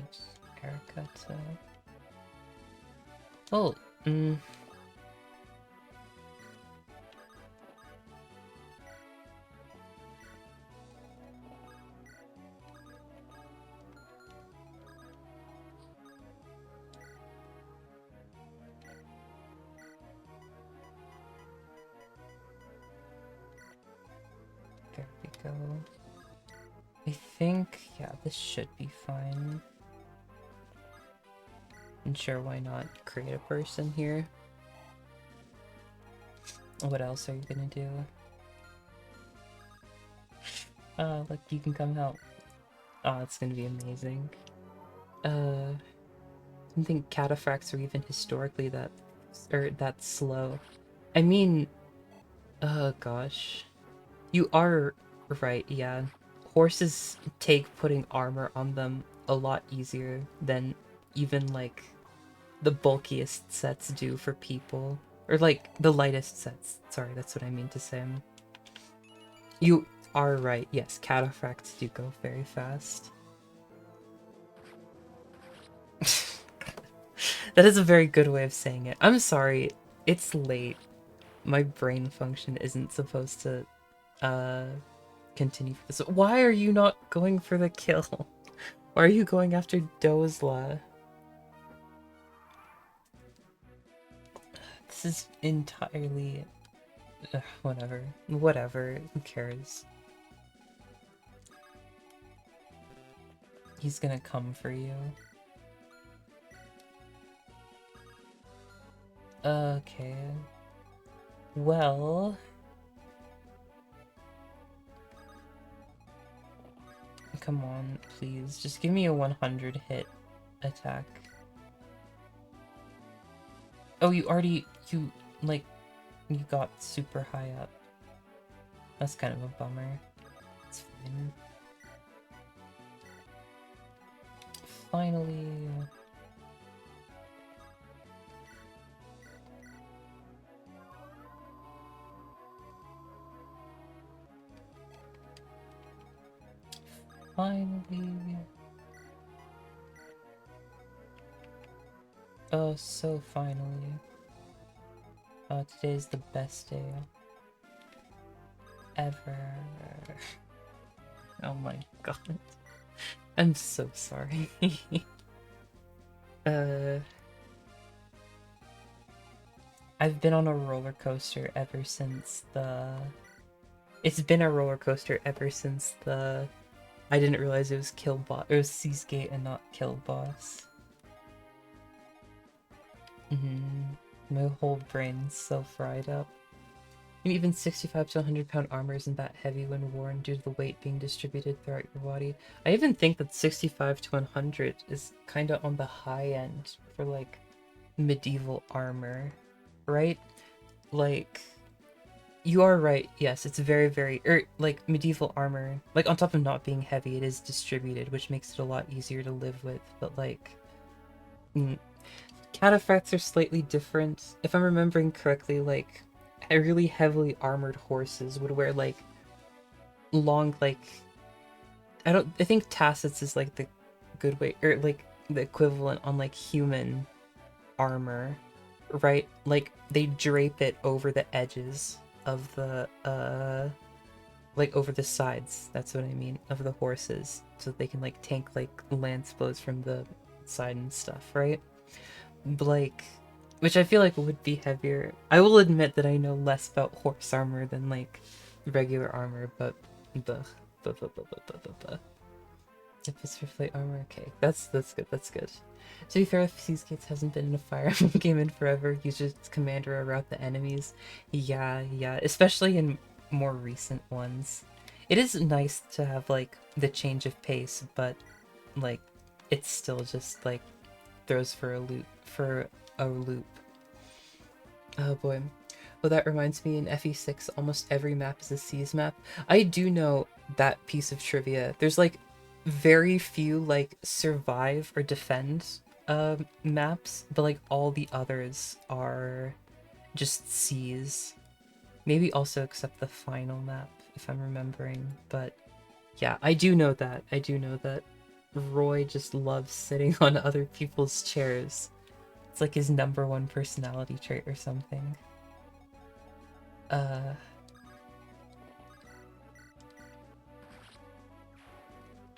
Erica to... Oh, there we go. I think, yeah, this should be fine. And sure, why not create a person here? What else are you gonna do? Look, you can come help. Oh, it's gonna be amazing. I don't think cataphracts are even historically that slow. I mean, oh gosh. You are right, yeah. Horses take putting armor on them a lot easier than even like the bulkiest sets do for people. Or like the lightest sets. Sorry, that's what I mean to say. You are right, yes, cataphracts do go very fast. That is a very good way of saying it. I'm sorry, it's late. My brain function isn't supposed to continue for this. Why are you not going for the kill? Why are you going after Dozla? This is entirely... whatever. Whatever. Who cares? He's gonna come for you. Okay. Well... Come on, please. Just give me a 100 hit attack. Oh, you got super high up. That's kind of a bummer. It's fine. Finally... Finally... Oh, so finally. Today's the best day ever. Oh my god. I'm so sorry. I've been on a roller coaster ever since the... It's been a roller coaster ever since the... I didn't realize it was Kill Boss. It was Seasgate and not Kill Boss. My whole brain's so fried up. And even 65 to 100 pound armor isn't that heavy when worn due to the weight being distributed throughout your body. I even think that 65 to 100 is kind of on the high end for like medieval armor, right? Like, you are right. Yes, it's very, like medieval armor, like on top of not being heavy, it is distributed, which makes it a lot easier to live with, but like... Cataphracts are slightly different. If I'm remembering correctly, like, really heavily armored horses would wear, like, long, like... I think tassets is, like, the good way, or, like, the equivalent on, like, human armor, right? Like, they drape it over the edges of the, like, over the sides, that's what I mean, of the horses, so that they can, like, tank, like, lance blows from the side and stuff, right? Like, which I feel like would be heavier. I will admit that I know less about horse armor than like regular armor, but if it's for flight armor, okay, that's good. That's good. To be fair, if Seasgates hasn't been in a Fire Emblem game in forever, use its commander around the enemies. Yeah, especially in more recent ones. It is nice to have like the change of pace, but like it's still just like throws for a loop. Oh boy. Well, that reminds me, in FE6 almost every map is a seas map. I do know that piece of trivia. There's like very few like survive or defend maps, but like all the others are just seas. Maybe also except the final map, if I'm remembering. But yeah, I do know that. I do know that Roy just loves sitting on other people's chairs. It's like his #1 personality trait or something.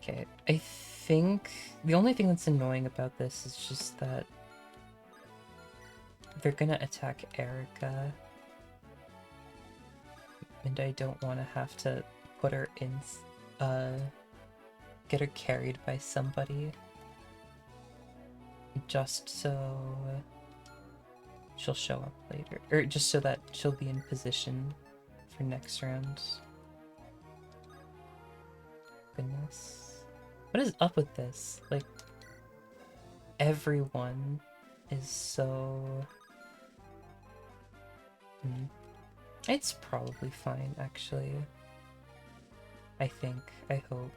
Okay, I think the only thing that's annoying about this is just that they're gonna attack Erica, and I don't want to have to put her in, get her carried by somebody, just so she'll show up later, or just so that she'll be in position for next round. Goodness. What is up with this? Like, everyone is so... It's probably fine, actually. I think. I hope.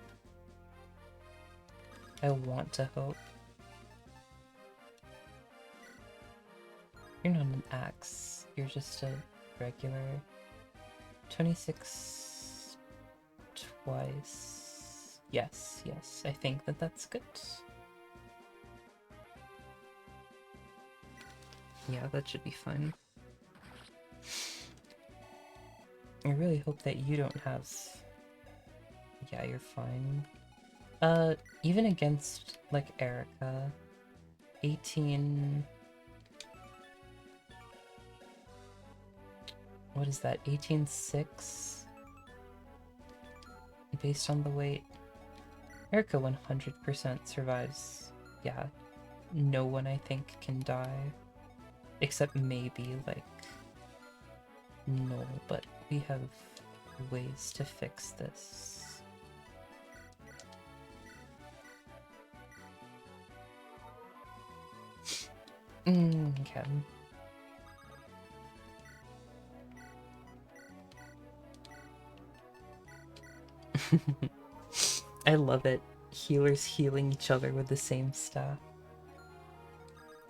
I want to hope. You're not an axe. You're just a regular... 26... twice... Yes, yes. I think that that's good. Yeah, that should be fine. I really hope that you don't have... Yeah, you're fine. Even against, like, Erica... 18... What is that? 18-6? Based on the weight. Erica 100% survives. Yeah. No one, I think, can die. Except maybe, like... No, but we have ways to fix this. Okay. I love it. Healers healing each other with the same staff.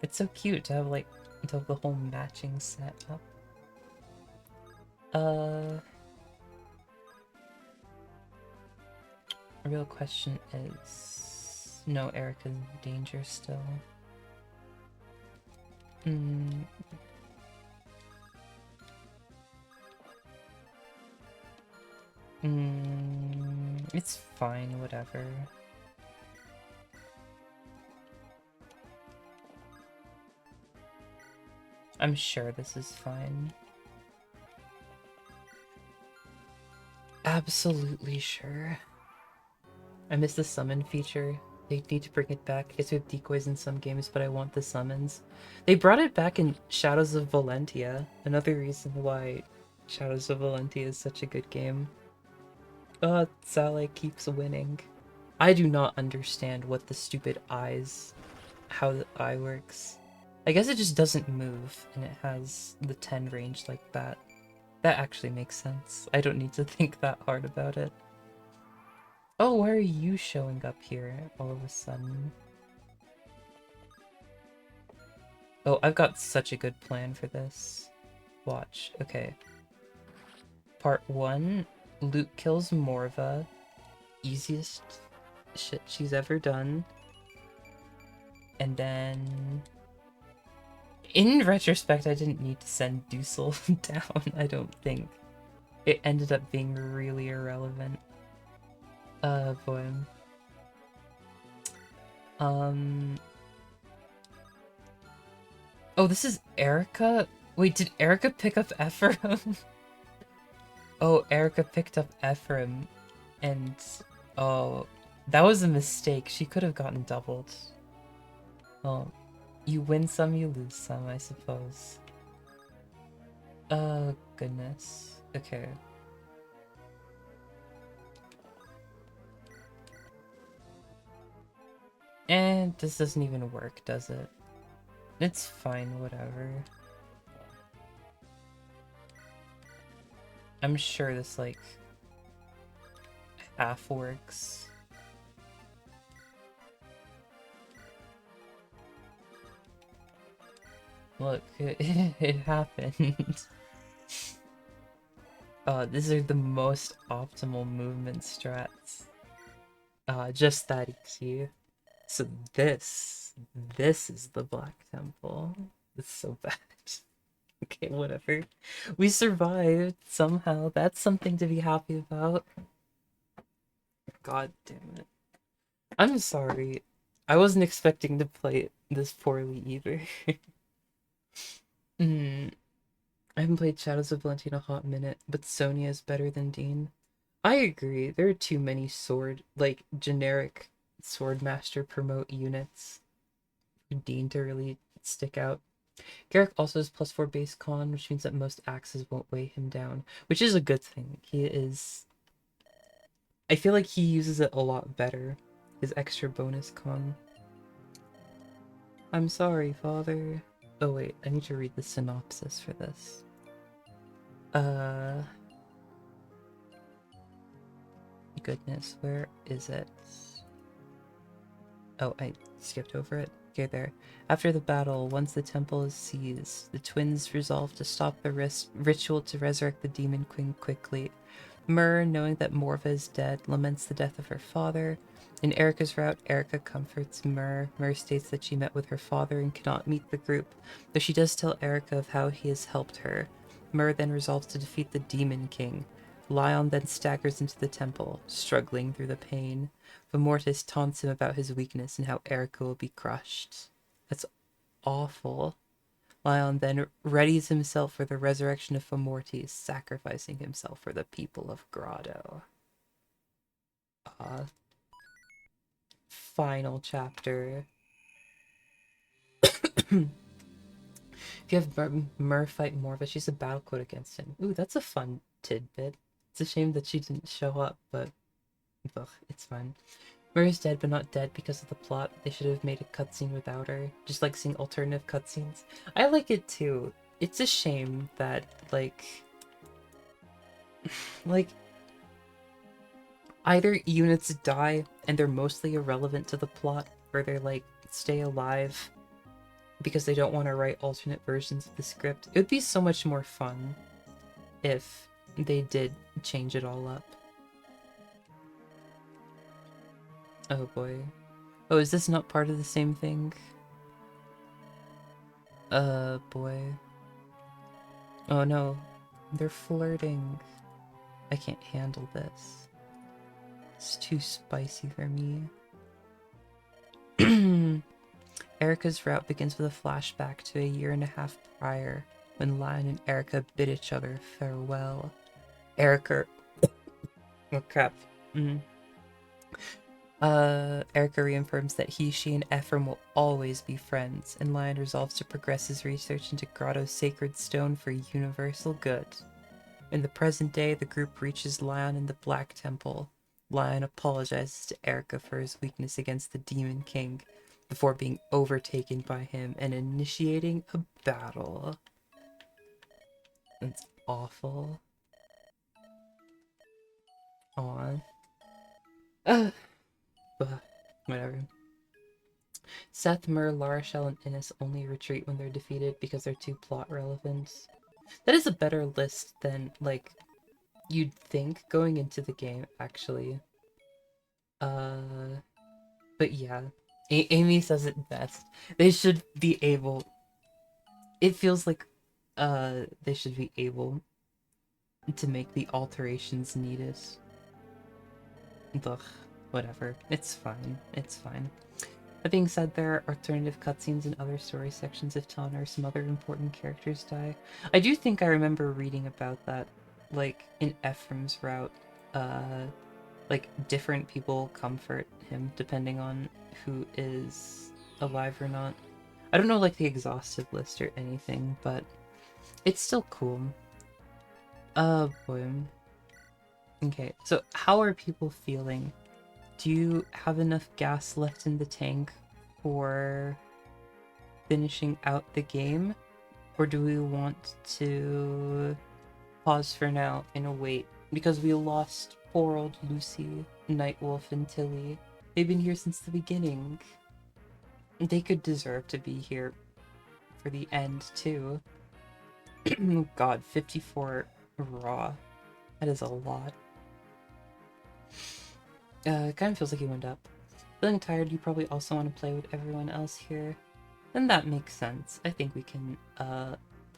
It's so cute to have, like, to have the whole matching set up. The real question is... No, Erica's in danger still. It's fine, whatever. I'm sure this is fine. Absolutely sure. I miss the summon feature. They need to bring it back. It's with decoys in some games, but I want the summons. They brought it back in Shadows of Valentia. Another reason why Shadows of Valentia is such a good game. Sale keeps winning. I do not understand what the stupid eyes... how the eye works. I guess it just doesn't move, and it has the 10 range like that. That actually makes sense. I don't need to think that hard about it. Oh, why are you showing up here all of a sudden? Oh, I've got such a good plan for this. Watch. Okay. Part 1, Luke kills Morva. Easiest shit she's ever done. And then... In retrospect, I didn't need to send Dusel down, I don't think. It ended up being really irrelevant. Boy. Oh, this is Erica? Wait, did Erica pick up Ephraim? Oh, Erica picked up Ephraim. And... Oh, that was a mistake. She could have gotten doubled. Well, you win some, you lose some, I suppose. Oh, goodness. Okay. And this doesn't even work, does it? It's fine, whatever. I'm sure this, like, half works. Look, it happened. These are the most optimal movement strats. Just that easy. So this is the Black Temple. It's so bad. Okay, whatever. We survived somehow. That's something to be happy about. God damn it. I'm sorry. I wasn't expecting to play it this poorly either. I haven't played Shadows of Valentina a hot minute, but Sonya is better than Dean. I agree. There are too many generic sword master units for Dean to really stick out. Garrick also has +4 base con, which means that most axes won't weigh him down, which is a good thing. I feel like he uses it a lot better, his extra bonus con. I'm sorry, father. Oh wait, I need to read the synopsis for this. Goodness, where is it? Oh, I skipped over it. Okay, there. After the battle, once the temple is seized, the twins resolve to stop the ritual to resurrect the Demon Queen quickly. Myrrh, knowing that Morva is dead, laments the death of her father. In Erica's route, Erica comforts Myrrh. Myrrh states that she met with her father and cannot meet the group, though she does tell Erica of how he has helped her. Myrrh then resolves to defeat the Demon King. Lion then staggers into the temple, struggling through the pain. Vamortis taunts him about his weakness and how Erica will be crushed. That's awful. Lion then readies himself for the resurrection of Vamortis, sacrificing himself for the people of Grotto. Final chapter. If you have Myrrh fight Morva, she's a battle quote against him. Ooh, that's a fun tidbit. It's a shame that she didn't show up, but ugh, it's fine. Myrrh is dead, but not dead because of the plot. They should have made a cutscene without her. Just like seeing alternative cutscenes. I like it too. It's a shame that, like, either units die and they're mostly irrelevant to the plot, or they're like, stay alive because they don't want to write alternate versions of the script. It would be so much more fun if they did change it all up. Oh boy. Oh, is this not part of the same thing? Boy. Oh no. They're flirting. I can't handle this. It's too spicy for me. Erica's route begins with a flashback to a year and a half prior, when Lion and Erica bid each other farewell. Erica... Oh crap. Erica reaffirms that she, and Ephraim will always be friends, and Lion resolves to progress his research into Grotto's sacred stone for universal good. In the present day, the group reaches Lion in the Black Temple. Lion apologizes to Erica for his weakness against the Demon King, before being overtaken by him and initiating a battle. That's awful. Aw. Whatever. Seth, Myrrh, Larashel, and Innes only retreat when they're defeated because they're too plot relevant. That is a better list than, like, you'd think going into the game, actually. But yeah. Amy says it best. They should be able... It feels like, they should be able to make the alterations needed. Ugh, whatever. It's fine. It's fine. That being said, there are alternative cutscenes in other story sections if Tana or some other important characters die. I do think I remember reading about that, like, in Ephraim's route. Like, different people comfort him depending on who is alive or not. I don't know, like, the exhaustive list or anything, but it's still cool. Boy. Okay, so how are people feeling? Do you have enough gas left in the tank for finishing out the game? Or do we want to pause for now and wait? Because we lost poor old Lucy, Nightwolf, and Tilly. They've been here since the beginning. They could deserve to be here for the end too. Oh god, 54 raw. That is a lot. It kind of feels like he went up. Feeling tired, you probably also want to play with everyone else here. Then that makes sense. I think we can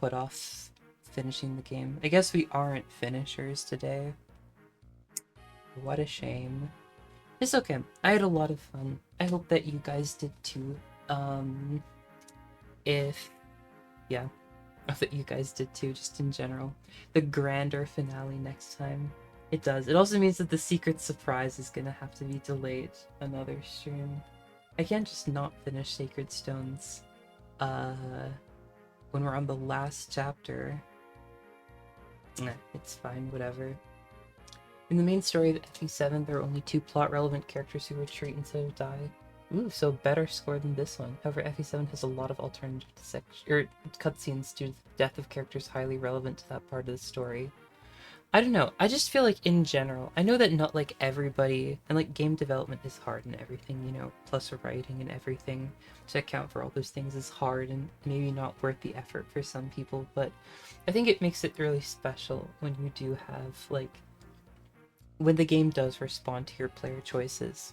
put off finishing the game. I guess we aren't finishers today. What a shame. It's okay. I had a lot of fun. I hope that you guys did too. Yeah, that you guys did too, just in general. The grander finale next time. It does. It also means that the secret surprise is gonna have to be delayed another stream. I can't just not finish Sacred Stones when we're on the last chapter. Nah, it's fine, whatever. In the main story of FE7, there are only 2 plot-relevant characters who retreat instead of die. Ooh, so better score than this one. However, FE7 has a lot of alternative cutscenes due to the death of characters highly relevant to that part of the story. I don't know, I just feel like in general, I know that not like everybody, and like game development is hard and everything, you know, plus writing and everything to account for all those things is hard and maybe not worth the effort for some people, but I think it makes it really special when you do have like, when the game does respond to your player choices.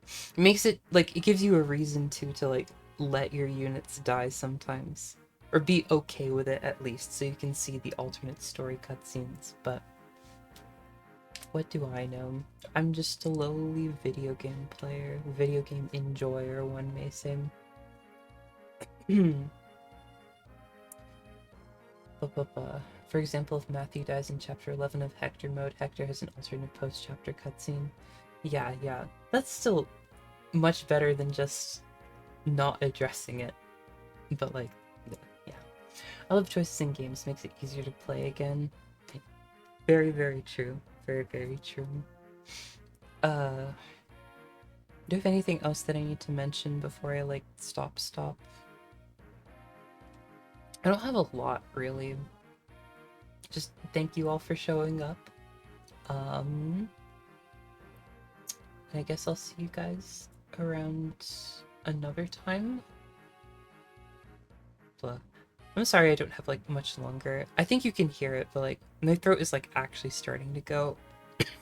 It makes it like, it gives you a reason to like let your units die sometimes. Or be okay with it at least, so you can see the alternate story cutscenes, but what do I know? I'm just a lowly video game player, video game enjoyer, one may say. For example, if Matthew dies in chapter 11 of Hector mode, Hector has an alternate post-chapter cutscene. Yeah, that's still much better than just not addressing it, but like, yeah. I love choices in games, makes it easier to play again. Very, very true. Very, very true. Do you have anything else that I need to mention before I, like, stop? I don't have a lot, really. Just thank you all for showing up. And I guess I'll see you guys around another time. Blah. I'm sorry I don't have, like, much longer. I think you can hear it, but, like, my throat is, like, actually starting to go.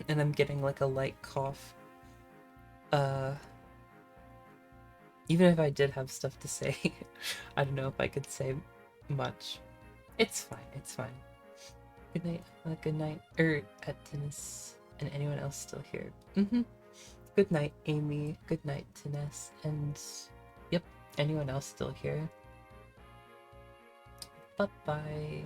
And I'm getting, like, a light cough. Even if I did have stuff to say, I don't know if I could say much. It's fine, it's fine. Good night, good night, at tennis, and anyone else still here. Good night, Amy. Good night, Tennis, and yep, anyone else still here. Bye-bye.